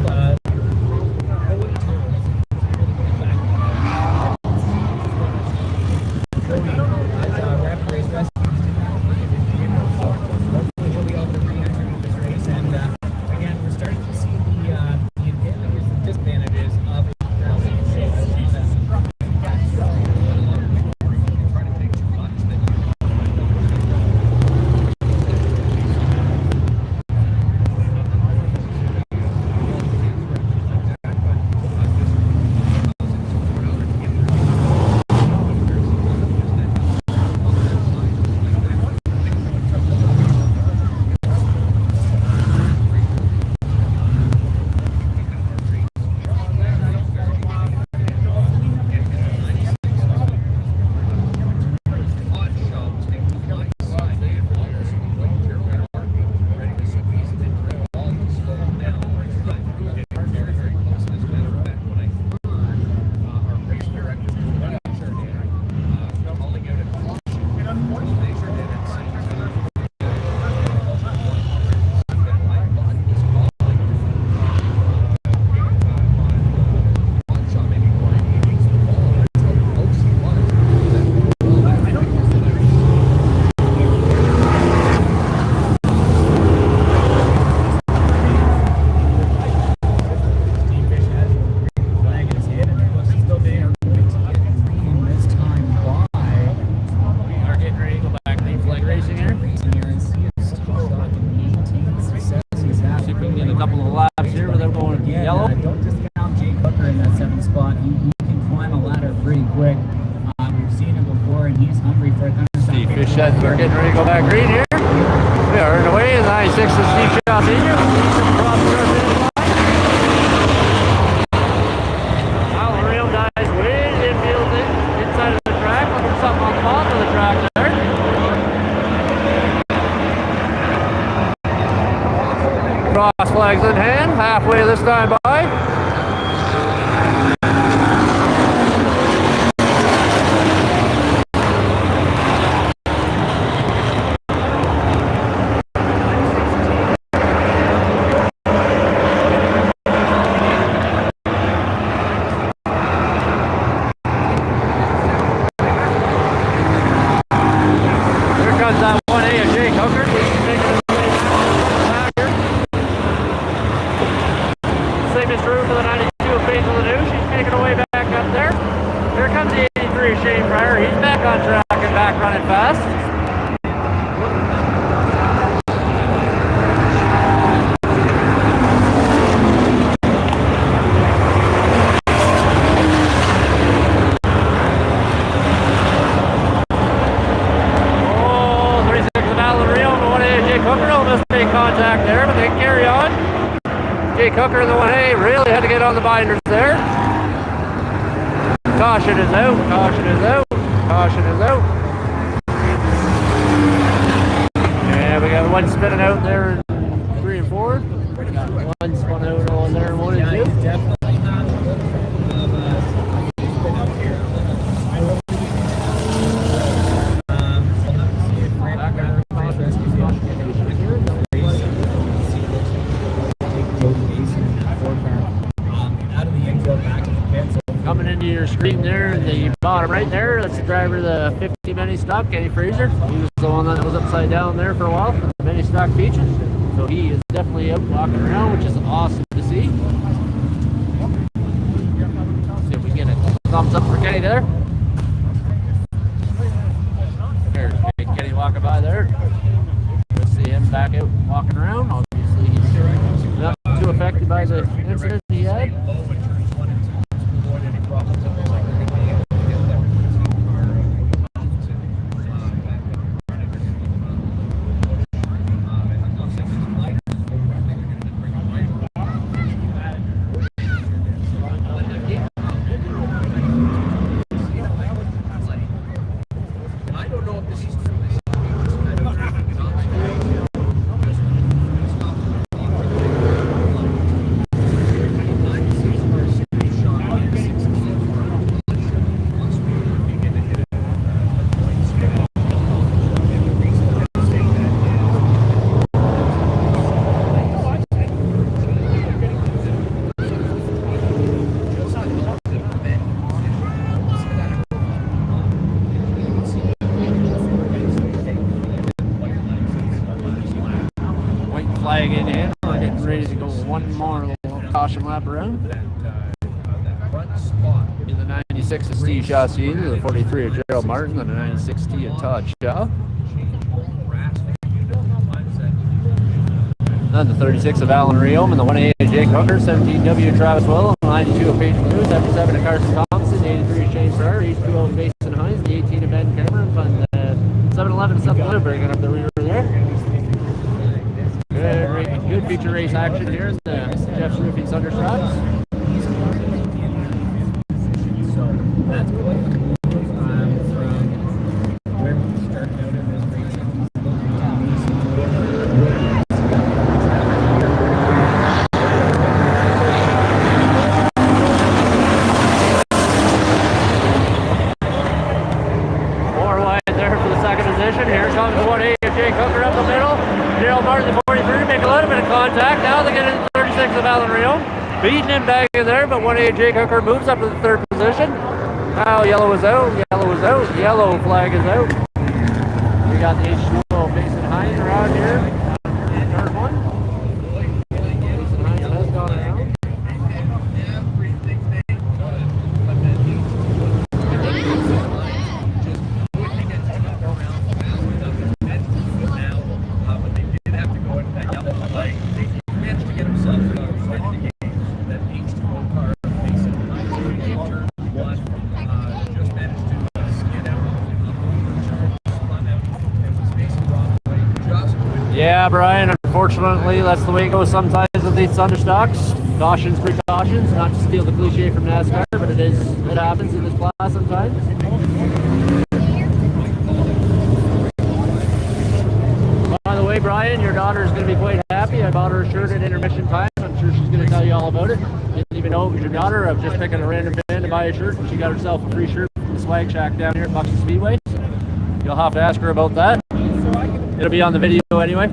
Jody has rapid race rescue. Hopefully he'll be able to re-enter this race. And again, we're starting to see the advantages and disadvantages of We're getting ready to go back green here. We are in the way in the 96 of Steve Shaw Senior. Now the real guys way infield inside of the track. Looking for something on the bottom of the track there. Cross flags in hand, halfway this time by. Alan Rio and the 1A Jake Hooker almost made contact there, but they carry on. Jake Hooker and the 1A really had to get on the binders there. Caution is out, caution is out, caution is out. And we got one spinning out there in 3 and 4. We got one spun out on there in 1 and 2. Definitely have a little bit of spin up here. We'll have to see if Brandon Backer plays rescue field. Out of the infield, back in the pit. Coming into your screen there in the bottom right there, that's the driver of the 50 mini stock, Kenny Fraser. He was the one that was upside down there for a while for the mini stock feature. So he is definitely out walking around, which is awesome to see. See if we can get a thumbs up for Kenny there. There's big Kenny walking by there. We'll see him back out walking around. Obviously he's not too affected by the incident he had. Flag in hand. We're getting ready to go one more caution lap around. In the 96 of Steve Chassis, the 43 of Gerald Martin, and the 96T of Todd Shaw. Then the 36 of Alan Rio, and the 1A of Jake Hooker, 17W of Travis Will, 92 of Paige Lewis, 77 of Carson Thompson, 83 of Shane Farrar, 82 of Mason Hines, the 18 of Ben Cameron, and 711 of Seth Lou bringing up the rear there. Good feature race action here in the Jeff's Roofing Thunderstrucks. So that's good. From where we started out in this racing, More wide there for the second position. Here comes the 1A of Jake Hooker up the middle. Gerald Martin, the 43, make a little bit of contact. Now they get into the 36 of Alan Rio. Beating him back in there, but 1A Jake Hooker moves up to the third position. Now yellow is out, yellow is out, yellow flag is out. We got the H2O Mason Hines around here. Third one. Mason Hines has gone around. Yeah, Brian, unfortunately, that's the way it goes sometimes with these Thunderstocks. Cautions, precautions, not to steal the cliche from NASCAR, but it happens in this class sometimes. By the way, Brian, your daughter is going to be quite happy. I bought her a shirt at intermission time. I'm sure she's going to tell you all about it. Didn't even know it was your daughter. I was just picking a random fan to buy a shirt, and she got herself a free shirt from the Swag Shack down here at Buxton Speedway. You'll have to ask her about that. It'll be on the video anyway.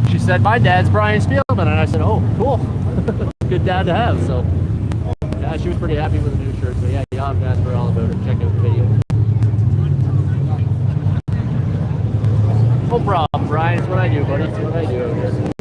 She said, my dad's Brian Spielman, and I said, oh, cool. Good dad to have. So, yeah, she was pretty happy with the new shirt. So, yeah, you'll have to ask her all about it. Check out the video. No problem, Brian. It's what I do, buddy. It's what I do.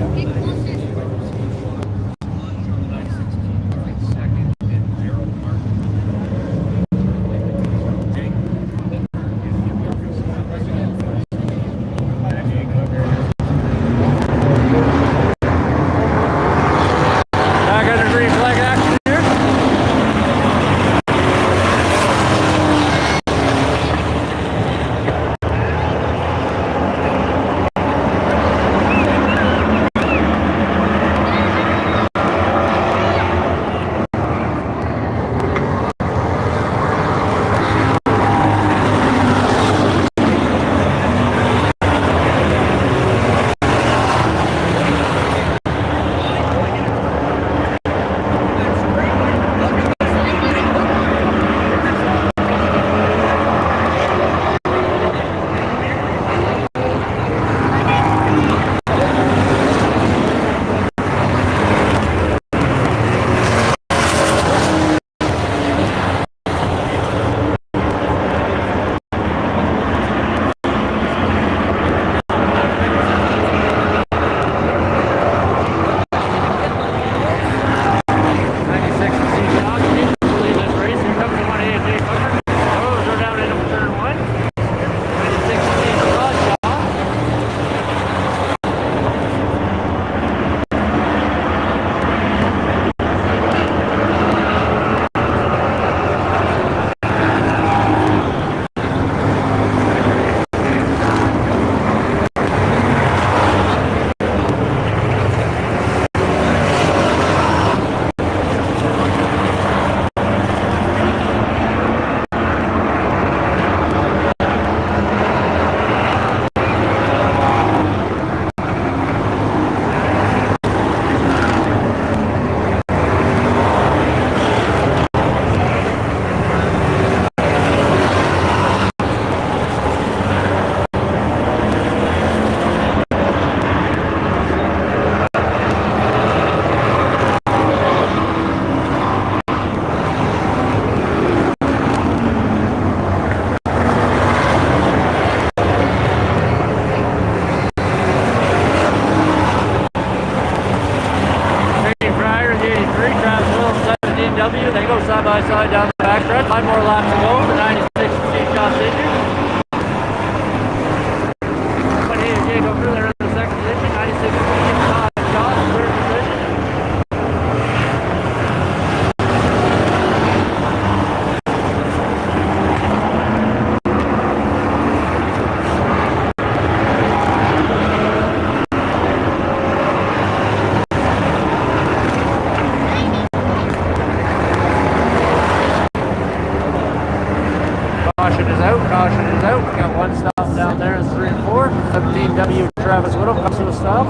out. Caution is out. We got one stop down there in 3 and 4. 17W Travis Whittle comes to a stop.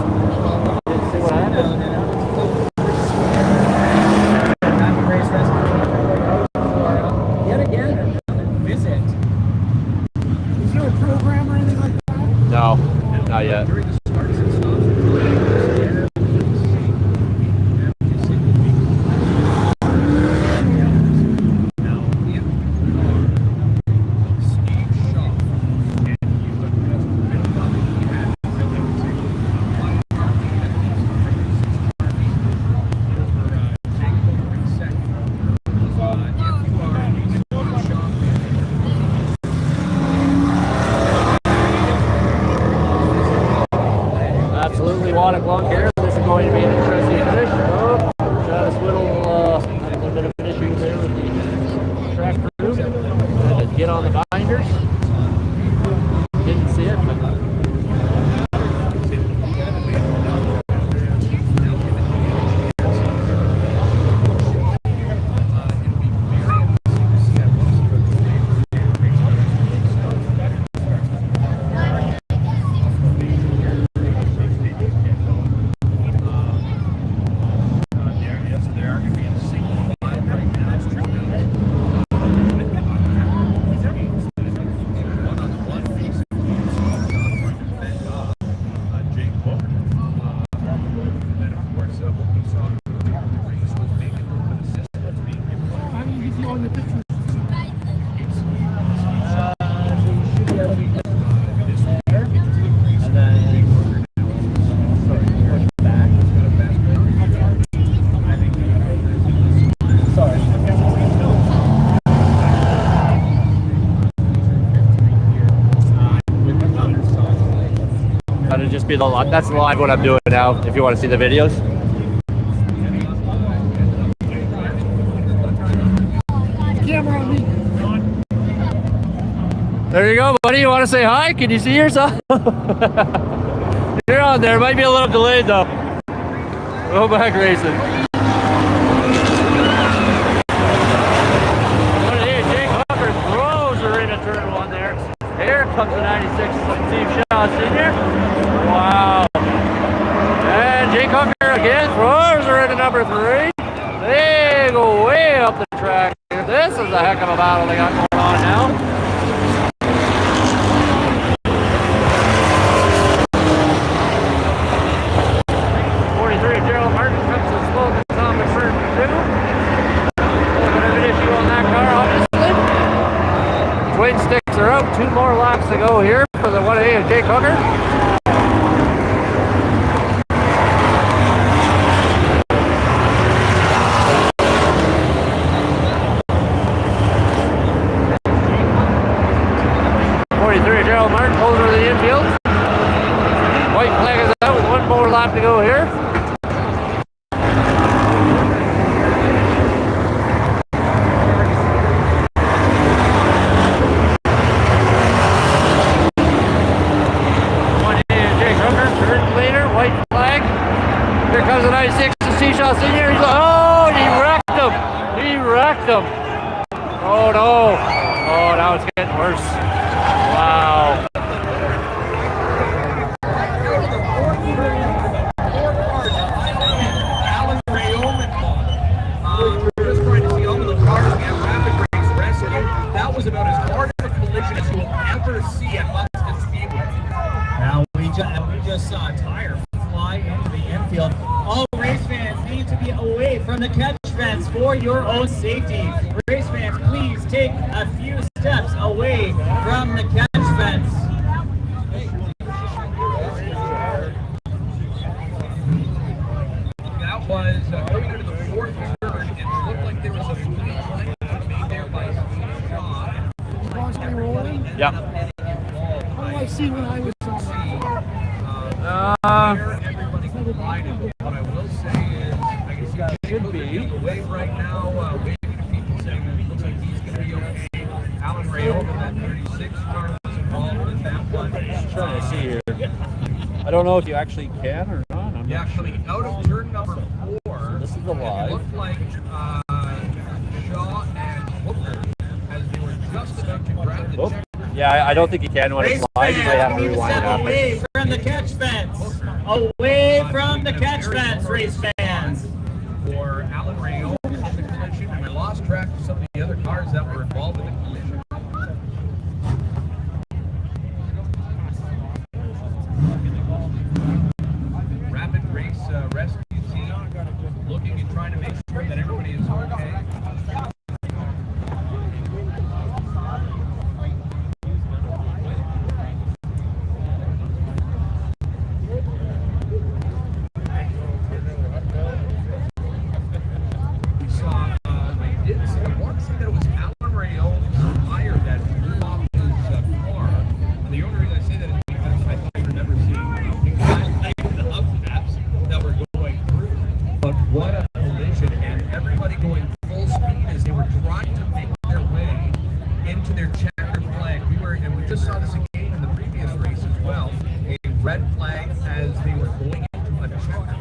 Didn't see what happened. Happy race rescue. Yet again, visit. Is there a program or anything like that? No, not yet. Absolutely Waddick long here. This is going to be an interesting finish. Oh, Travis Whittle had a little bit of an issue there with the track crew. Had to get on the binders. Didn't see it, but How do you get on the picture? that'll just be that's live what I'm doing now. If you want to see the videos. Camera on me. There you go, buddy. You want to say hi? Can you see yourself? You're on there. Might be a little delayed though. Go back racing. Jake Hooker throws her into turn 1 there. Here comes the 96 Steve Shaw Sr. Wow. And Jake Hooker again throws her into number 3. They go way up the track. This is a heck of a battle they got going on now. Gerald Martin comes to slow this on the first 2. A little bit of an issue on that car, obviously. Twin sticks are out. 2 more laps to go here for the 1A of Jake Hooker. Gerald Martin pulls over the infield. White flag is out with 1 more lap to go here. White flag. Here comes the 96 to Seashaw Senior. He's like, oh, he wrecked him. He wrecked him. Oh no. Oh, now it's getting worse. Wow. Alan just trying to see all of the cars get rapid race rescue. That was about as hard of a collision as you will ever see at Buxton Speedway. Now we just saw a tire fly into the infield. All race fans need to be away from the catch fence for your own safety. Race fans, please take a few steps away from the catch fence. That was coming into the 4th turn. It looked like there was a flight made there by Shaw. Constantly rolling. Yep. How do I see when I was on Everybody collided. What I will say is, I can see should be the way right now, waving to people saying looks like he's going to be okay. Alan Rayola, that 36 car was involved in that one. trying to see here. I don't know if you actually can or not. I'm Yeah, not sure. coming out of turn number 4. This is the live. It looked like Shaw and Hooker, as they were just about to grab the Oh, check Yeah, I don't think he can when it's Race live. You might have fans, to we need to rewind step it after. away from the catch fence. Away from the catch fence, race fans. For Alan Rayo in the collision, and I lost track of some of the other cars that were involved in the collision. Rapid race rescue team looking and trying to make sure that everybody is okay. We saw, I did see, I want to say that it was Alan Rayo's tire that blew off his car. And the only reason I say that is because I thought I remember seeing exactly the hubcaps that were going through. But what a collision, and everybody going full speed as they were trying to make their way into their checkered flag. And we just saw this again in the previous race as well, a red flag as they were going into a checker.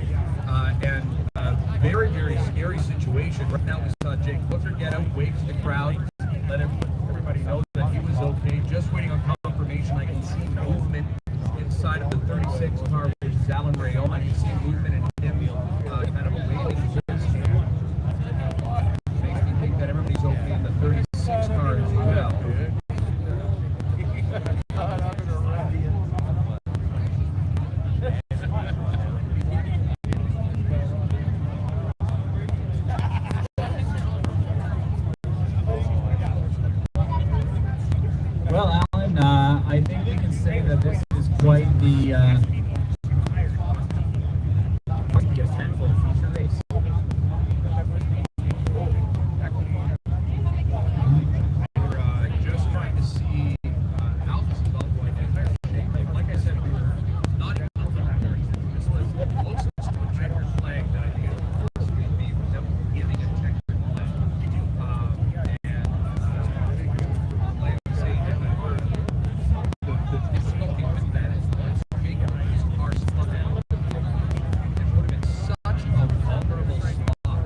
Very, very scary situation. Right now we saw Jake Booker get out, wave to the crowd, let everybody know that he was okay. Just waiting on confirmation. I can see movement inside of the 36 car, which is Alan Rayo. I can see movement in him kind of waving his hand. Makes me think that everybody's okay in the 36 car as well. Well, Alan, I think we can say that this is quite the eventful feature race. We're just trying to see how this is all going to. Like I said, we were not in this was the closest to a checkered flag that I think it would be without giving a checkered flag. Like I say, the difficulty with that is once Jacob and his car spun out, it would have been such a vulnerable spot.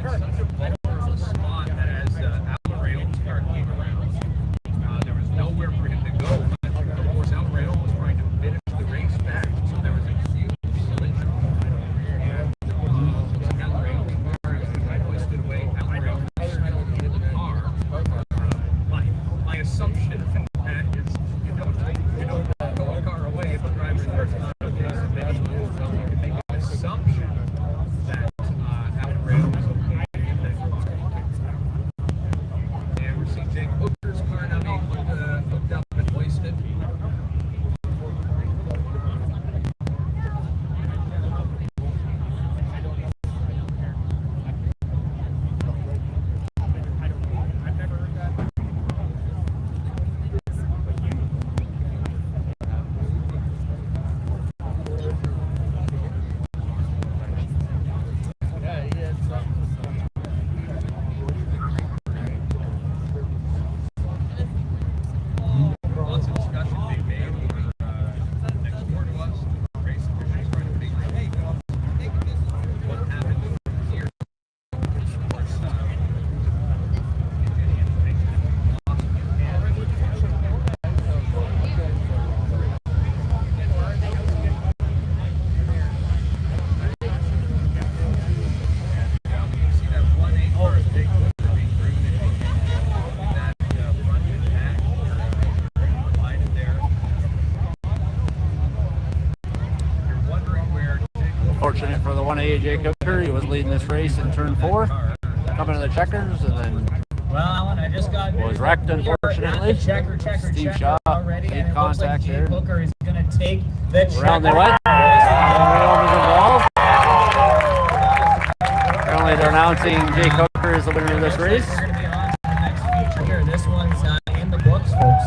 It's such a vulnerable spot that as Alan Rayo's car came around, there was nowhere for him to go. But of course, Alan Rayo was trying to finish the race back, so there was a huge collision. And Alan Rayo's car is hoisted away. Alan Rayo was settled in the car. My assumption from that is you don't throw a car away if the driver is not okay. So maybe you can make an assumption that Alan Rayo was okay in that car. And we're seeing Jake Hooker's car now being hooked up and hoisted. Lots of discussion being made over next door to us. Race officials trying to figure out what happened here. Of course, any information lost in hand. You see that 1-8 car of Jake Hooker being driven in that front and back. Divided there. You're wondering where Jake Hooker Fortunate for the 1A Jake Hooker, he was leading this race in turn 4, coming to the checkers, and then Well, Alan, I just got was wrecked, unfortunately. checker Steve Shaw already, made and it looks like contact Jake there. Hooker is going to take the checker. Around they went. Rayo was involved. Apparently they're announcing Jake Hooker is the winner of this race. We're going to be on to the next feature here. This one's in the books, folks.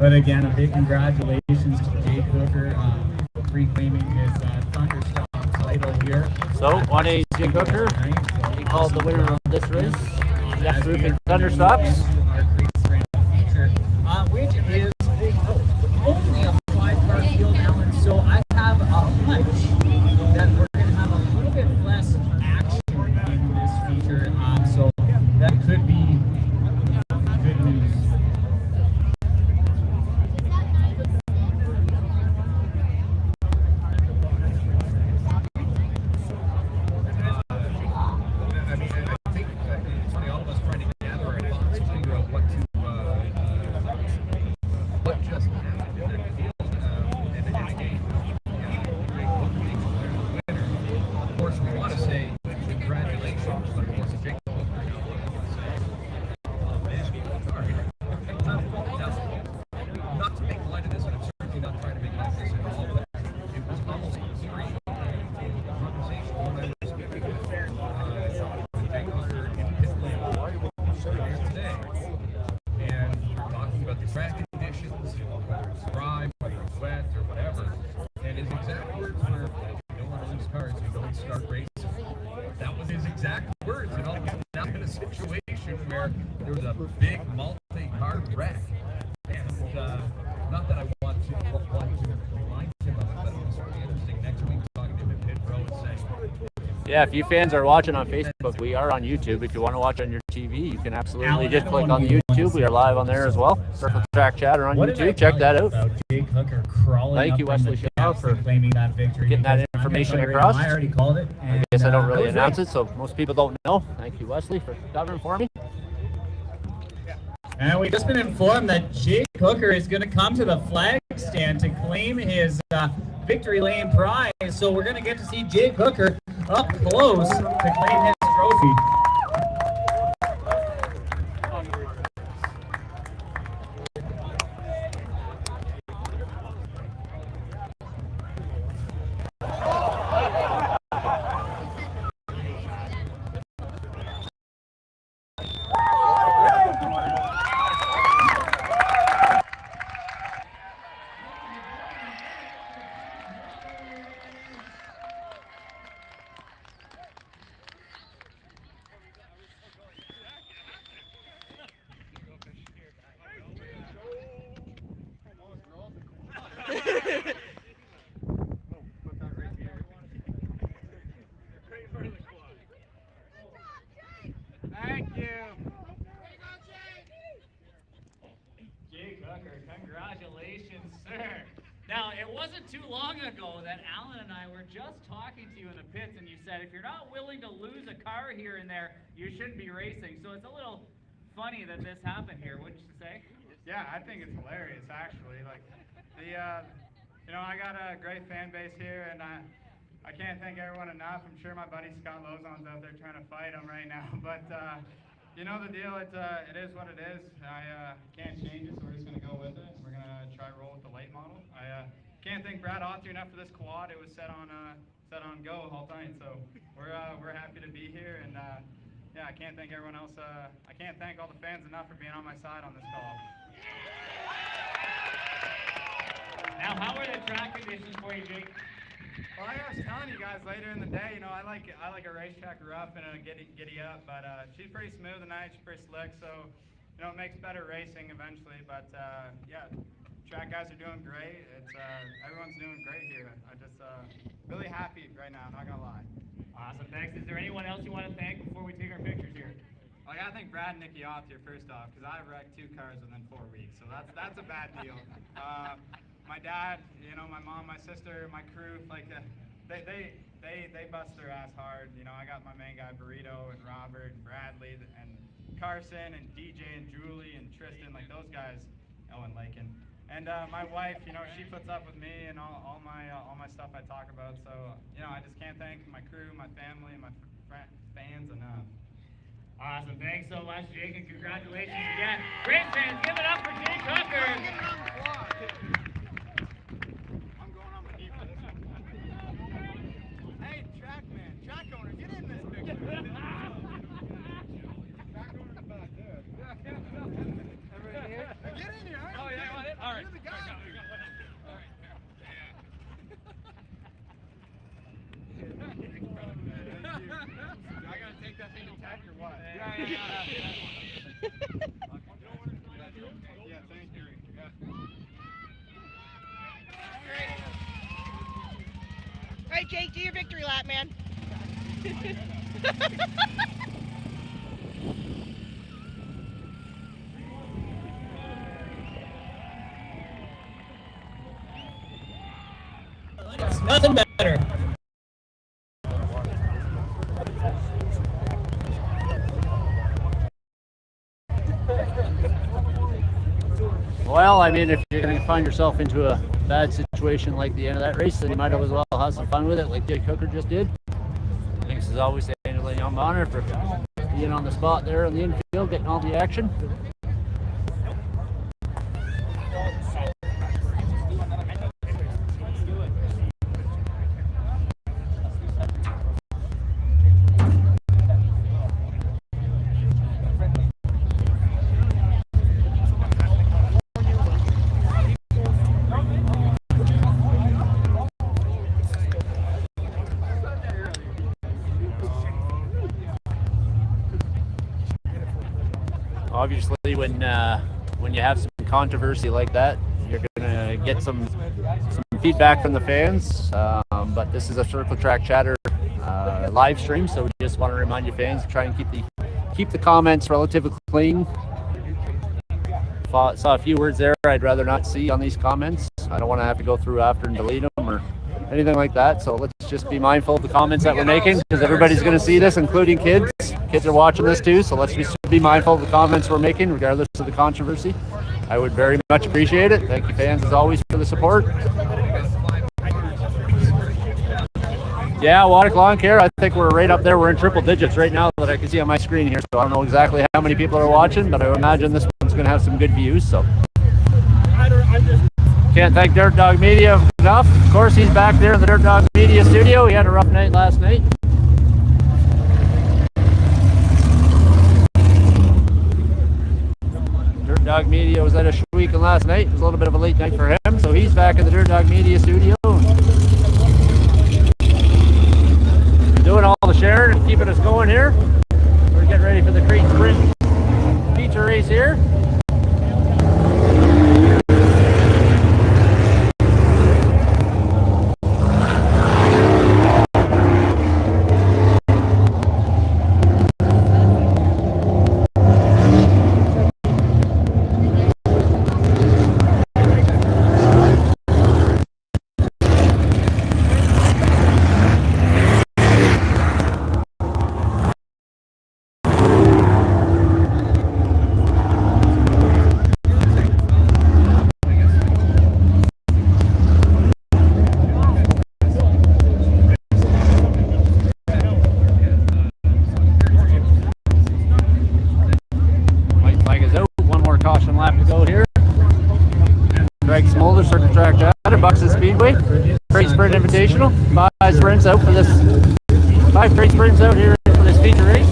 But again, a big congratulations to Jake Hooker, reclaiming his Thunderstop title here. So, 1A Jake Hooker, he called the winner of this race. Jeff Roofing Thunderstops. Which is only a 5-car field now, and so I have a hunch that we're going to have a little bit less action in this feature, so that could be good news. I mean, I think it's funny, all of us trying to gather our thoughts to figure out what just happened in that field in the game. Of course, we want to say congratulations, but of course, Jake Hooker, not to make light of this, and I'm certainly not trying to make light of this at all, but it was almost eerie conversation when I was speaking with Jake Hooker in pit lane earlier today, and we were talking about the track conditions, whether it's dry, whether it's wet, or whatever, and his exact words were, "You don't want to lose cars, you don't start racing." That was his exact words, and all of a sudden now in a situation where there was a big multi-car wreck, and not that I want to remind him of it, but it was certainly interesting next week talking to him in pit row and saying, Yeah, if you fans are watching on Facebook, we are on YouTube. If you want to watch on your TV, you can absolutely just click on the YouTube. We are live on there as well. Circle Track Chatter on YouTube. Check that out. Jake Hooker crawling Thank you, up in Wesley the Shaw, depths for and claiming that victory. getting that Because I'm information gonna tell you across. right now, I already called it. I guess I don't really announce it, so most people don't know. Thank you, Wesley, for covering for me. And we've just been informed that Jake Hooker is going to come to the flag stand to claim his victory lane prize. So we're going to get to see Jake Hooker up close to claim his trophy. Thank you. Jake Hooker, congratulations, sir. Now, it wasn't too long ago that Alan and I were just talking to you in the pits, and you said if you're not willing to lose a car here and there, you shouldn't be racing. So it's a little funny that this happened here, wouldn't you say? Yeah, I think it's hilarious, actually. Like, I got a great fan base here, and I can't thank everyone enough. I'm sure my buddy Scott Lozon's out there trying to fight him right now, but you know the deal. It is what it is. I can't change it, so we're just gonna go with it. We're gonna try roll with the late model. I can't thank Brad Author enough for this quad. It was set on go all night, so we're happy to be here, and yeah, I can't thank everyone else. I can't thank all the fans enough for being on my side on this call. Now, how are the track conditions for you, Jake? Well, I was telling you guys later in the day, you know, I like a racetrack rough and a giddy up, but she's pretty smooth tonight. She's pretty slick, so you know it makes better racing eventually. But yeah, track guys are doing great. It's everyone's doing great here. I just really happy right now. Not gonna lie. Awesome, thanks. Is there anyone else you want to thank before we take our pictures here? Well, I gotta thank Brad and Nikki Author first off, because I wrecked 2 cars within 4 weeks, so that's a bad deal. My dad, you know, my mom, my sister, my crew, like they bust their ass hard. You know, I got my main guy Burrito and Robert and Bradley and Carson and DJ and Julie and Tristan, like those guys, Owen Lakin. And my wife, you know, she puts up with me and all my stuff I talk about. So, you know, I just can't thank my crew, my family, and my fans enough. Awesome, thanks so much, Jake, and congratulations again. Great fans, give it up for Jake Hooker. Hey, track owner, get in this picture. Track owner's back there. Everybody here? Get in here. Oh, yeah, you want it? All right. Jake, do your victory lap, man. Nothing better. Well, I mean, if you're going to find yourself into a bad situation like the end of that race, then you might as well have some fun with it, like Jake Hooker just did. Thanks as always to Angela Young Bonner for being on the spot there in the infield, getting all the action. Obviously, when you have some controversy like that, you're gonna get some feedback from the fans. But this is a Circle Track Chatter live stream, so we just want to remind you fans to try and keep the comments relatively clean. Saw a few words there I'd rather not see on these comments. I don't want to have to go through after and delete them or anything like that. So let's just be mindful of the comments that we're making, because everybody's going to see this, including kids. Kids are watching this too, so let's just be mindful of the comments we're making, regardless of the controversy. I would very much appreciate it. Thank you, fans, as always, for the support. Yeah, Waddick Lawn Care, I think we're right up there. We're in triple digits right now that I can see on my screen here, so I don't know exactly how many people are watching, but I would imagine this one's going to have some good views. So can't thank Dirt Dog Media enough. Of course, he's back there in the Dirt Dog Media studio. He had a rough night last night. Dirt Dog Media was at a Shweekin last night. It was a little bit of a late night for him, so he's back in the Dirt Dog Media studio. Doing all the sharing and keeping us going here. We're getting ready for the Crete Sprint feature race here. Circle Track Chatter, Buxton Speedway, Crate Sprint Invitational. 5 sprints out for this. 5 crate sprints out here for this feature race.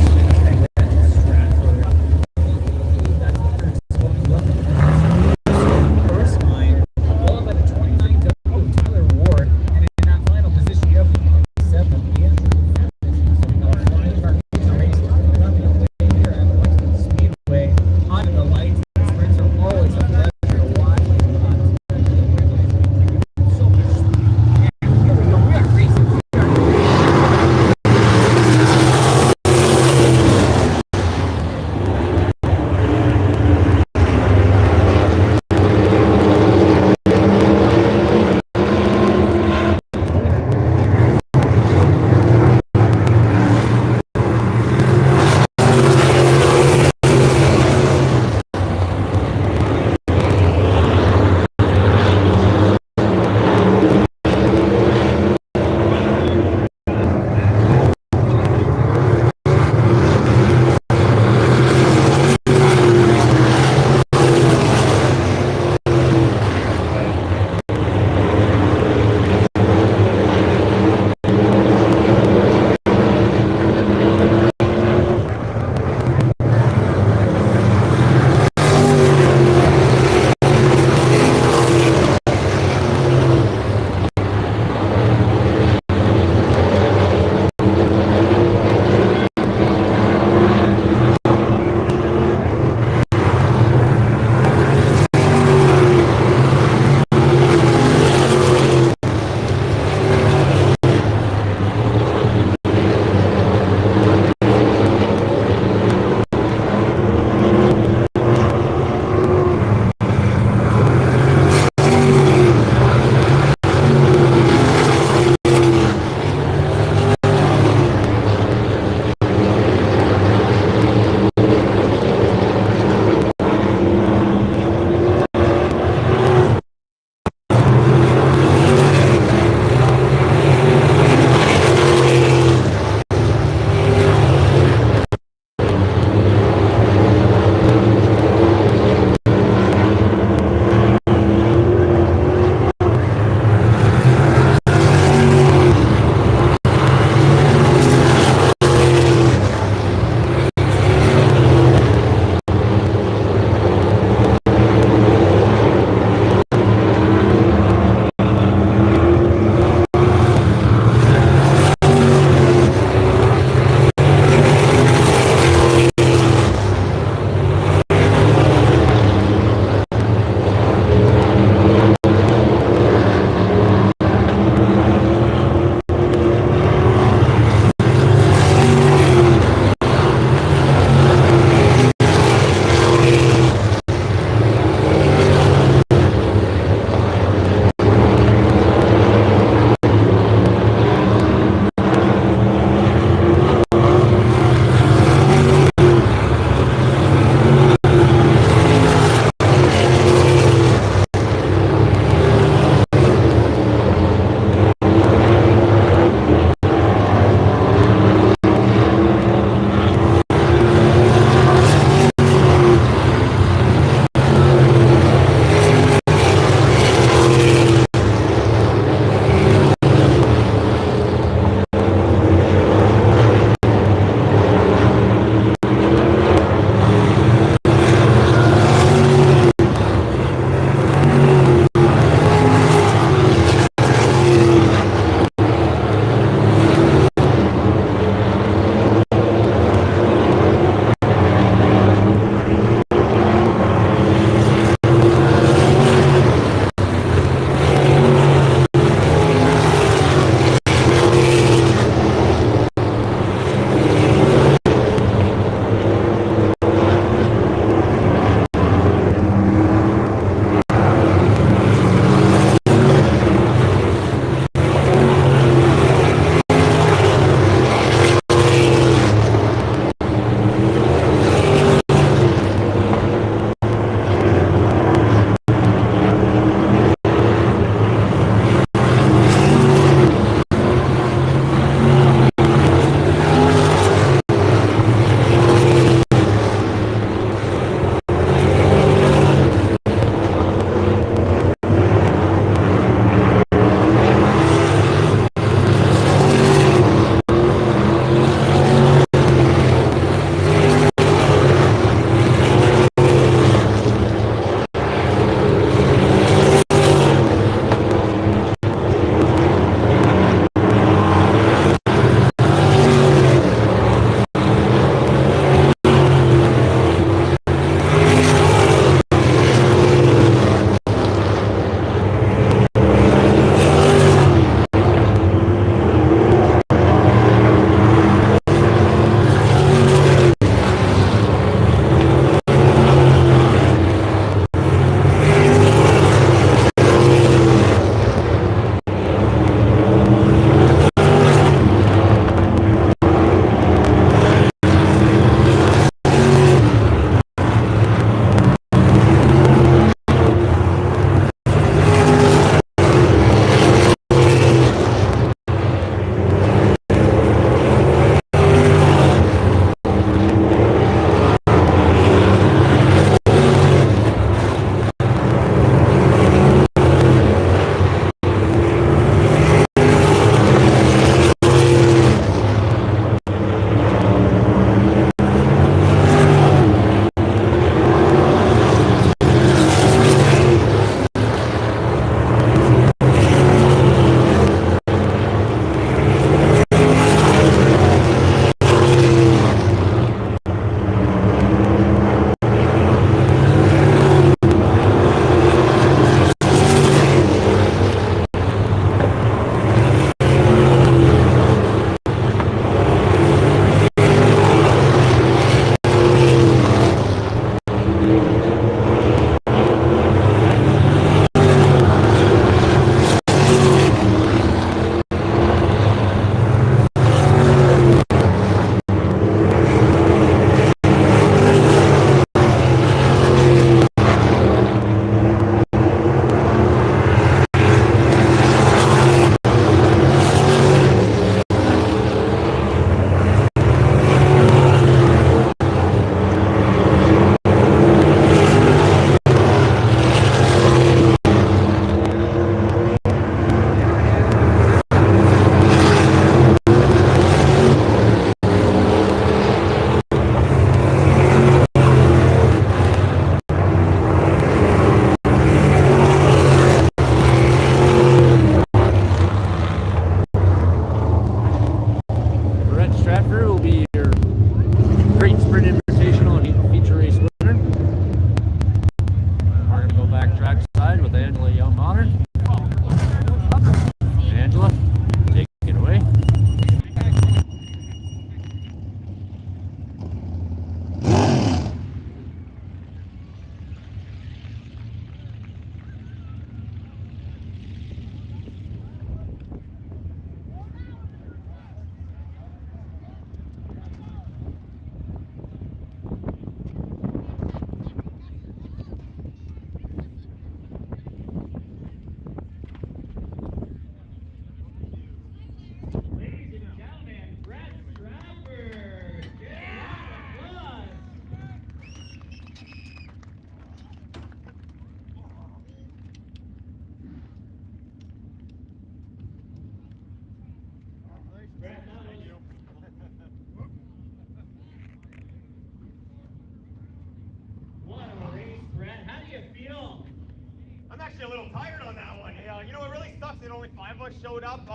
actually a little tired on that one. You know, it really sucks that only 5 of us showed up.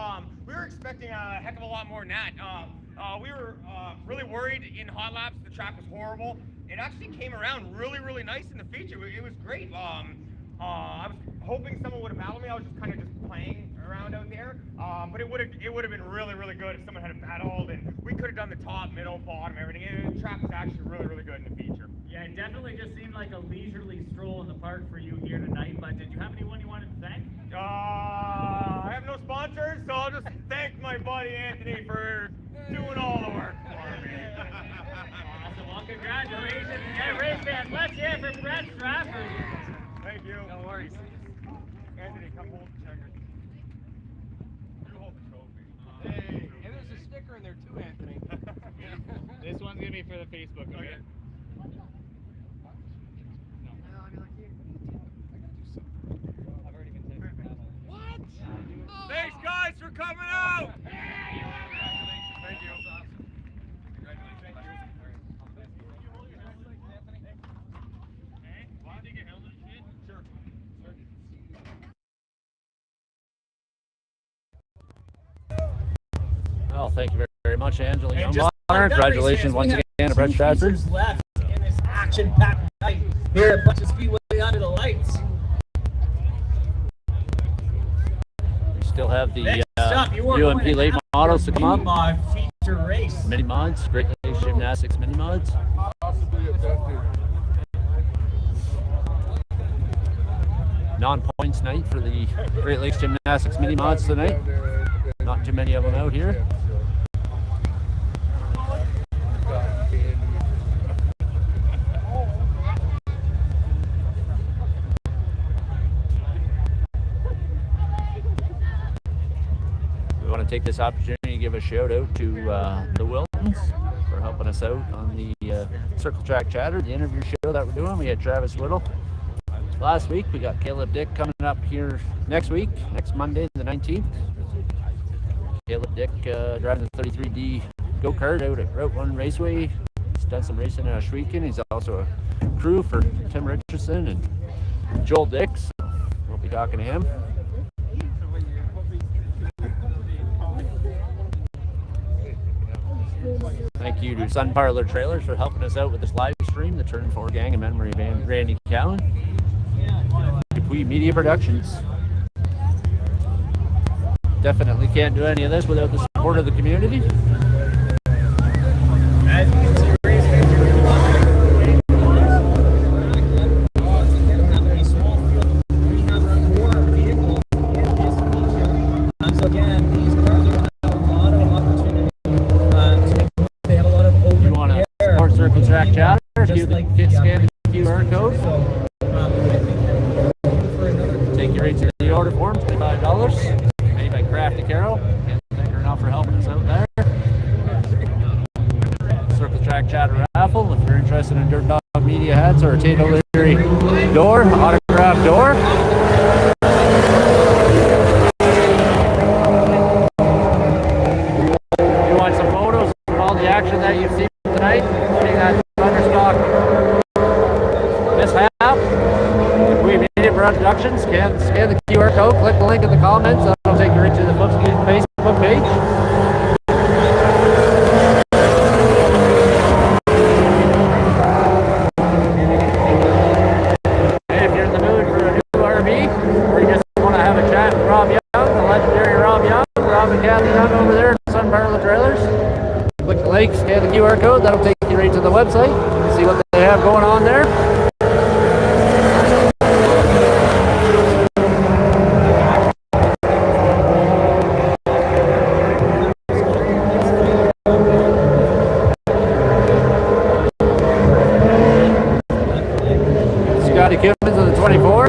We were expecting a heck of a lot more than that. We were really worried in hot laps. The track was horrible. It actually came around really nice in the feature. It was great. I was hoping someone would have battled me. I was just kind of playing around out there. But it would have been really good if someone had battled, and we could have done the top, middle, bottom, everything. The track was actually really good in the feature. Yeah, it definitely just seemed like a leisurely stroll in the park for you here tonight, but did you have anyone you wanted to thank? I have no sponsors, so I'll just thank my buddy Anthony for doing all the work for me. Awesome, well, congratulations. Yeah, race fans, let's hear it for Brett Stratford. Thank you. No worries. Anthony, come hold the checker. You hold the trophy. Hey, and there's a sticker in there too, Anthony. This one's gonna be for the Facebook. Okay. Thanks, guys, for coming out. Thank you. Well, thank you very much, Angela. And Young just Bonner. like that, Congratulations racers, once we again have to Brett 2 Stratford. features left in this action-packed night here at Buxton Speedway under the lights. We still have the Next up, you are going UMP to late have models to your come up. mini-mod feature race. Mini mods, Great Lakes Gymnastics mini mods. Non-points night for the Great Lakes Gymnastics mini mods tonight. Not too many of them out here. We want to take this opportunity to give a shout out to the Wiltons for helping us out on the Circle Track Chatter, the interview show that we're doing. We had Travis Whittle last week. We got Caleb Dick coming up here next week, next Monday, the 19th. Caleb Dick driving the 33D go-kart out at Route 1 Raceway. He's done some racing in Ashweekan. He's also a crew for Tim Richardson and Joel Dix. We'll be talking to him. Thank you to Sun Parlor Trailers for helping us out with this live stream. The Turn 4 gang in memory of Randy Cowan. Dupuy Media Productions. Definitely can't do any of this without the support of the community. As you can see, race fans are a small field. We have a core vehicle in this feature. So again, these cars are going to have a lot of opportunity. They have a lot of open You want to air. support Circle Track Chatter? Just You like can the scan the QR code. So, I think for another Take your rates in the order form, $25. Made by Crafty Carol. Can't thank her enough for helping us out there. Circle Track Chatter raffle. If you're interested in Dirt Dog Media hats or a Tate O'Leary door, autographed door. You want some photos of all the action that you've seen tonight? Including that Thunderstock mishap. We Media Productions. Scan the QR code, click the link in the comments. That'll take you right to the Facebook page. Hey, if you're in the mood for a new RV, or you just want to have a chat with Rob Young, the legendary Rob Young, Rob and Kathy Young over there at Sun Parlor Trailers, click the link, scan the QR code. That'll take you right to the website. See what they have going on there. Scotty Kimmins of the 24,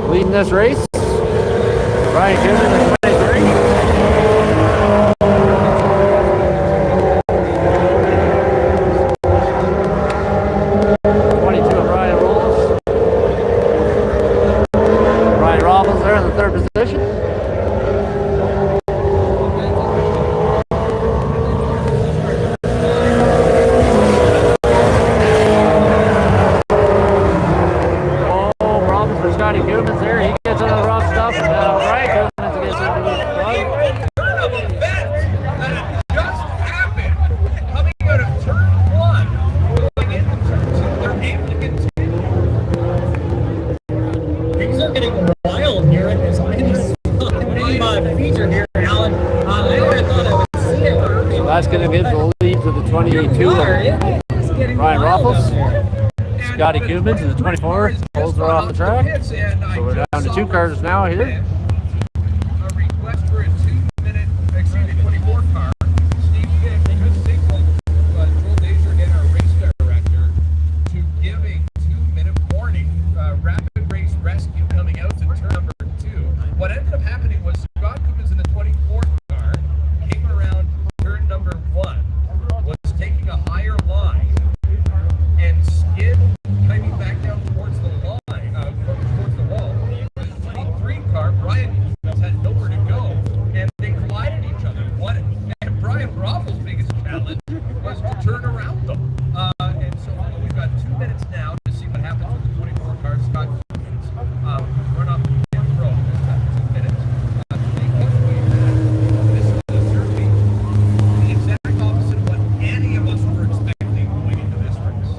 leading this race. Ryan Kimmins of the 22 of Ryan Rolls. Ryan Robbins there in the 3rd position. Oh, in the 22 of Ryan Roffles. Scotty Cubans in the 24 pulls her off the track. So we're down to 2 cars now here. A request for a 2-minute, excuse me, 24 car. Steve Gibb just signaled Joel Dazer and our race director to give a 2-minute warning. Rapid race rescue coming out to turn number 2. What ended up happening was Scott Cubans in the 24 car came around turn number 1, was taking a higher line and skid kind of back down towards the line, towards the wall. The 23 car, Brian had nowhere to go, and they collided each other. And Brian Roffles' biggest challenge was to turn around them. And so we've got 2 minutes now to see what happens with the 24 car. Scott Cubans run off the pit road. This time 2 minutes. This is certainly the exact opposite of what any of us were expecting going into this race.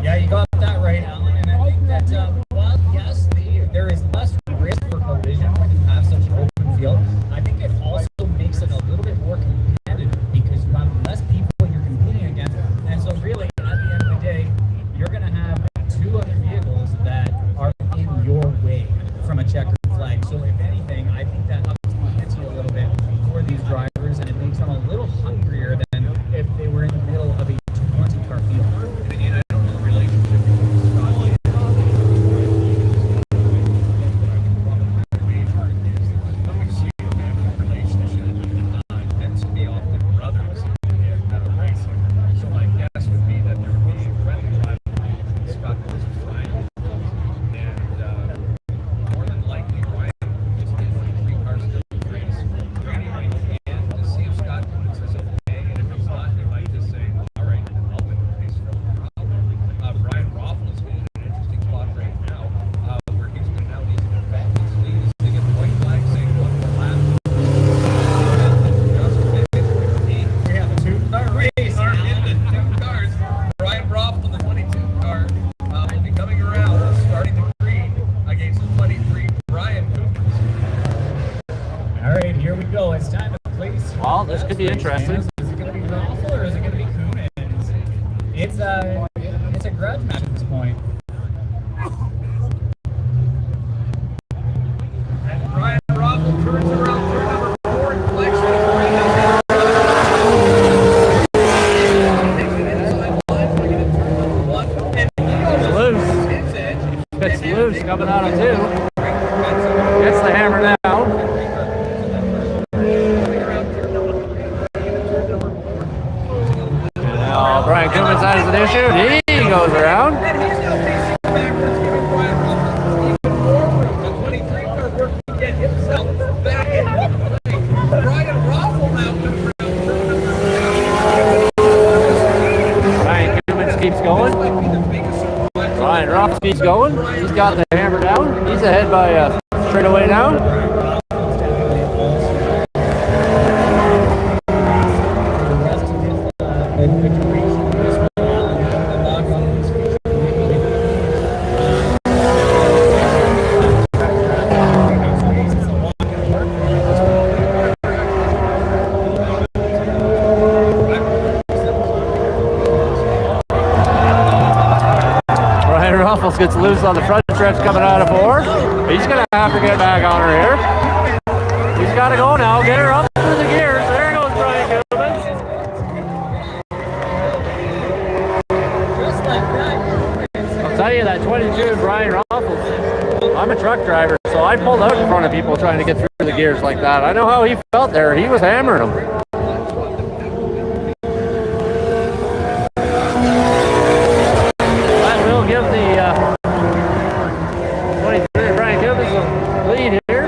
Yeah, you got that right, Alan. And I think that, while yes, there is less risk for collision when you have such an open field, I think it also makes it a little bit more competitive because you have less people you're competing against. And so really, at the end of the day, you're going to have 2 other vehicles that are in your way from a checkered flag. So if anything, I think that ups the ante a little bit for these drivers, and it makes them a little hungrier than if they were in the middle of a 20 car field. And I don't know the relationship between Scott and major is that we see a family relationship tends to be often brothers at a racing. So my guess would be that there would be a friendly rivalry between Scott versus Ryan. And more than likely, Ryan is the 23 car still in the race. Anyway, and to see if Scott is okay, and if he's not, they might just say, all right, I'll win the race, no problem. Brian Roffles is in an interesting spot right now, where he's going to now need to defend his lead as they get the white flag saying one more lap. We have a 2-car race. Are in the 2 cars. Brian Roffles in the 22 car will be coming around, starting the green against the 23 Brian Cooper. All right, here we go. It's time to place. Well, this could be interesting. Is it going to be Raffle or is it going to be Coomans? It's a grudge match at this point. And Brian Roffles turns around turn number 4 and flex takes it inside line, bringing it turn number 1. And It's loose. his edge. It's loose coming out of 2. Gets the hammer down. Now Brian Coombs has an issue. He goes around. And he's now facing backwards, giving Brian Roffles even more room. The 23 car working to get himself back into the play. Brian Roffles now comes around turn number 2. Brian Coombs keeps going. This might be the biggest surprise. Ryan Ross keeps going. He's got the hammer down. He's ahead by a straightaway now. Ruffles gets loose on the front stretch coming out of 4. He's going to have to get back on her here. He's got to go now. Get her up through the gears. There goes Brian Coombs. I'll tell you that 22 Brian Ruffles. I'm a truck driver, so I pulled out in front of people trying to get through the gears like that. I know how he felt there. He was hammering them. Give the 23 Brian Coombs the lead here.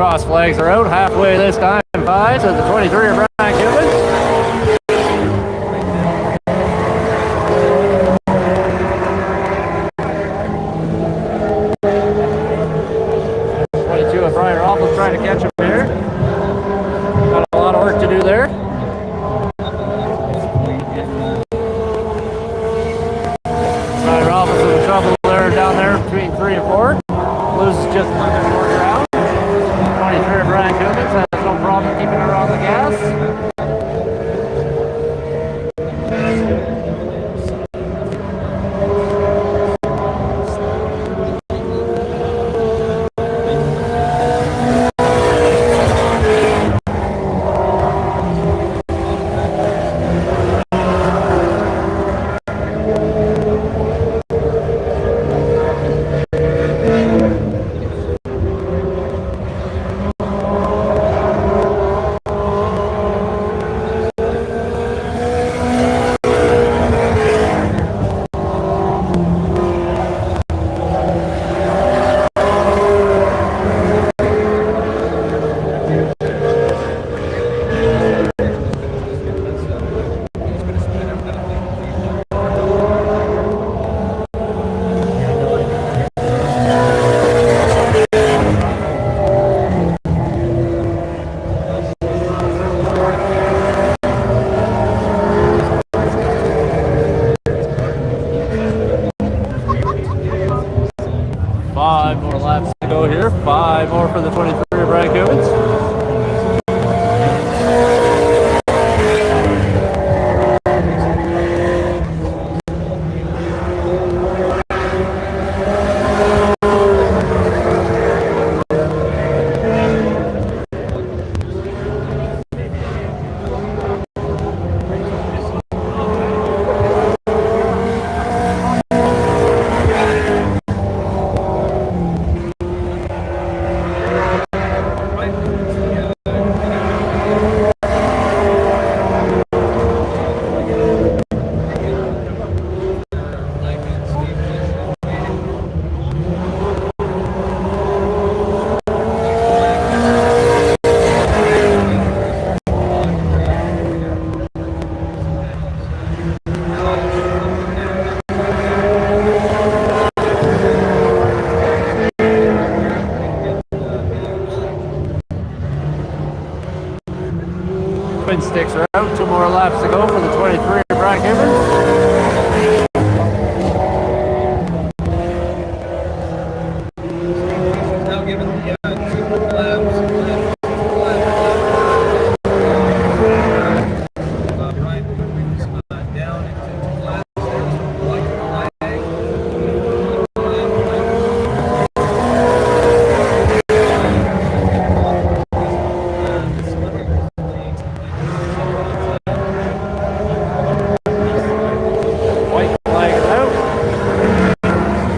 Cross flags are out halfway this time. 5 to the 23 of Brian Coombs. 3 and 4. Loses just a little bit more ground. 23 Brian Cummins has no problem keeping her on the gas. Five more laps to go here. 5 more for the 23 Brian Cummins. Twin sticks are out. 2 more laps to go for the 23 Brian Cummins. Now given the 2 more laps. Brian Cummins down into 2 laps. There's white flag. White flag is out.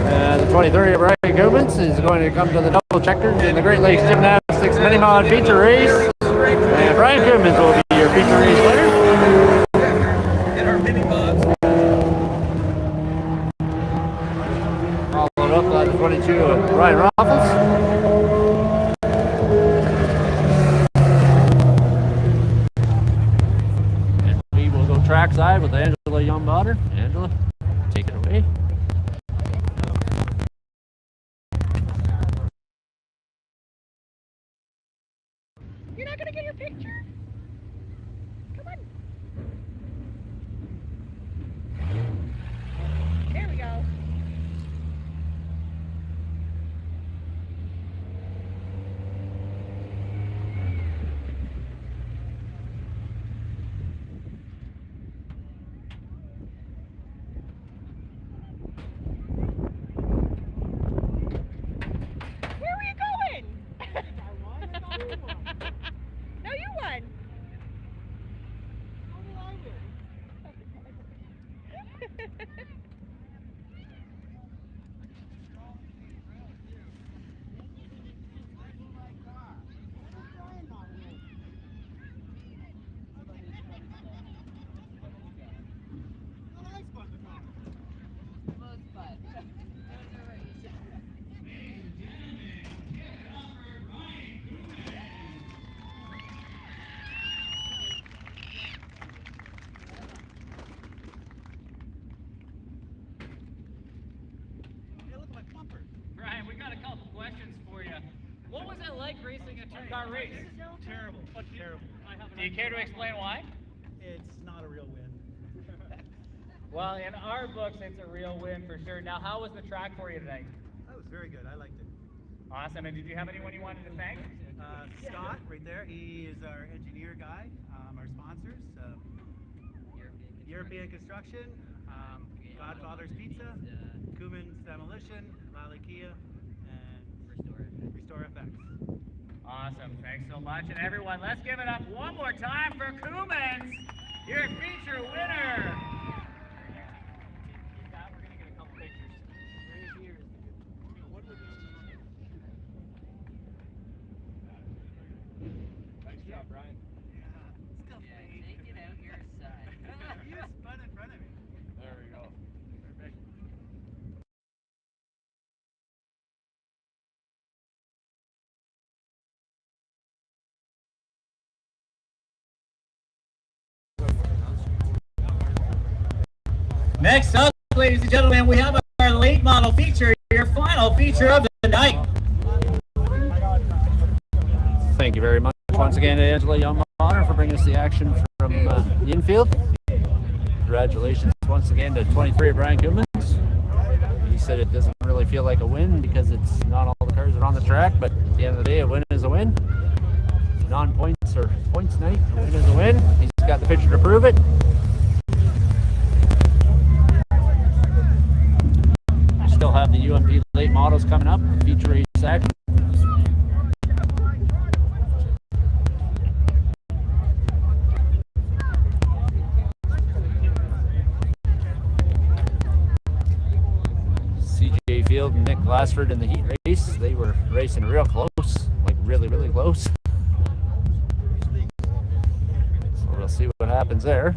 And the 23 Brian Cummins is going to come to the double checkers in the Great Lakes Gymnastics Mini Mod Feature Race. And Brian Cummins will be your feature race winner. And our mini mods. Followed up by the 22 Ryan Raffles. And we will go trackside with Angela Youngbotter. Angela, take it away. You're not gonna get your picture? Come on. There we go. Where were you going? I won. I thought you won. No, you won. How did I win? Brian, we got a couple questions for you. What was it like racing a two-car race? Terrible. Terrible. Do you care to explain why? It's not a real win. Well, in our books, it's a real win for sure. Now, how was the track for you tonight? That was very good. I liked it. Awesome. And did you have anyone you wanted to thank? Scott, right there. He is our engineer guy. Our sponsors: European Construction, Godfather's Pizza, Cumin's Demolition, Lalikia, and Restore FX. Awesome. Thanks so much. And everyone, let's give it up one more time for Cummins, your feature winner. We're going to get a couple pictures. Right here. Nice job, Brian. Still Take it out your side. You spun in front of me. There we go. Perfect. Next up, ladies and gentlemen, we have our late model feature, your final feature of the night. Thank you very much once again to Angela Youngmatter for bringing us the action from the infield. Congratulations once again to 23 Brian Cummins. He said it doesn't really feel like a win because it's not all the cars are on the track, but at the end of the day, a win is a win. Non-points or points night, a win is a win. He's got the picture to prove it. We still have the UMP late models coming up, feature race action. CJ Field and Nick Glassford in the heat race. They were racing real close, like really, really close. So we'll see what happens there.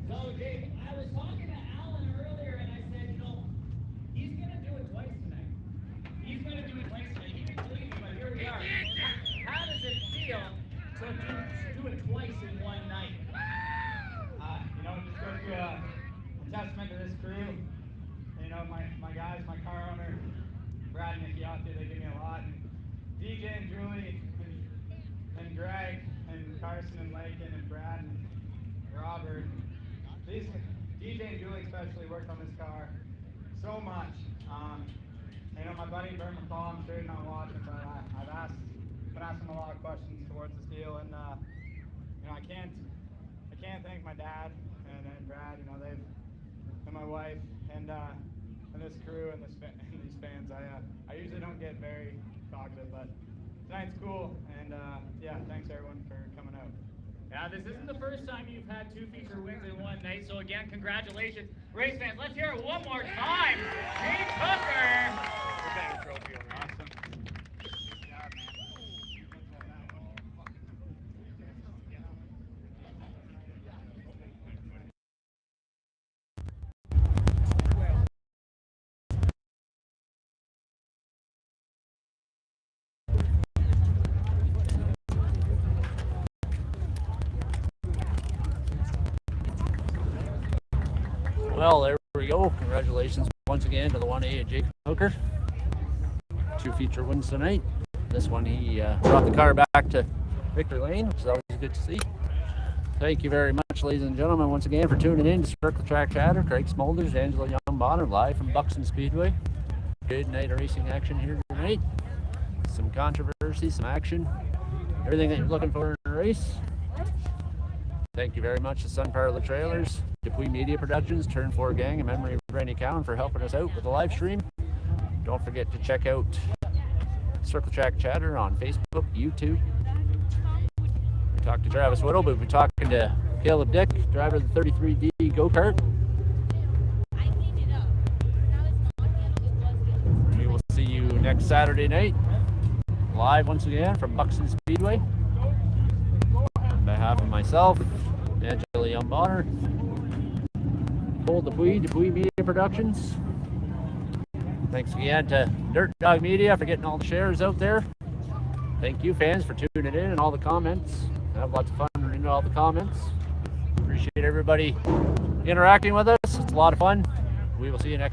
So, Dave, I was talking to Alan earlier, and I said, you know, he's going to do it twice tonight. He's going to do it twice tonight. He didn't believe me, but here we are. How does it feel to do it twice in one night? You know, just go to a testament to this crew. You know, my guys, my car owner, Brad and Nikiate, they give me a lot. And DJ and Julie and Greg and Carson and Lakin and Brad and Robert. These DJ and Julie especially worked on this car so much. You know, my buddy Bert McCall, I'm sure he's not watching, but I've been asking him a lot of questions towards this deal, and you know, I can't thank my dad and Brad. You know, they've and my wife and this crew and these fans. I usually don't get very talkative, but tonight's cool, and yeah, thanks everyone for coming out. Yeah, this isn't the first time you've had two feature wins in one night, so again, congratulations. Race fans, let's hear it one more time. Jay Tucker! Awesome. Well, there we go. Congratulations once again to the 1A and Jake Hooker. Two feature wins tonight. This one he brought the car back to victory lane, which is always good to see. Thank you very much, ladies and gentlemen, once again for tuning in to Circle Track Chatter. Craig Smulders, Angela Young-Bonner, live from Buxton Speedway. Good night of racing action here tonight. Some controversy, some action, everything that you're looking for in a race. Thank you very much to Sun Parlor Trailers, Dupuis Media Productions, Turn 4 Gang, and memory of Randy Cowan for helping us out with the live stream. Don't forget to check out Circle Track Chatter on Facebook, YouTube. We talked to Travis Whittle, but we're talking to Caleb Dick, driver of the 33D go-kart. We will see you next Saturday night, live once again from Buxton Speedway. On behalf of myself, Angela Young-Bonner, Cole Dupuis Media Productions. Thanks again to Dirt Dog Media for getting all the shares out there. Thank you, fans, for tuning in and all the comments. I have lots of fun reading all the comments. Appreciate everybody interacting with us. It's a lot of fun. We will see you next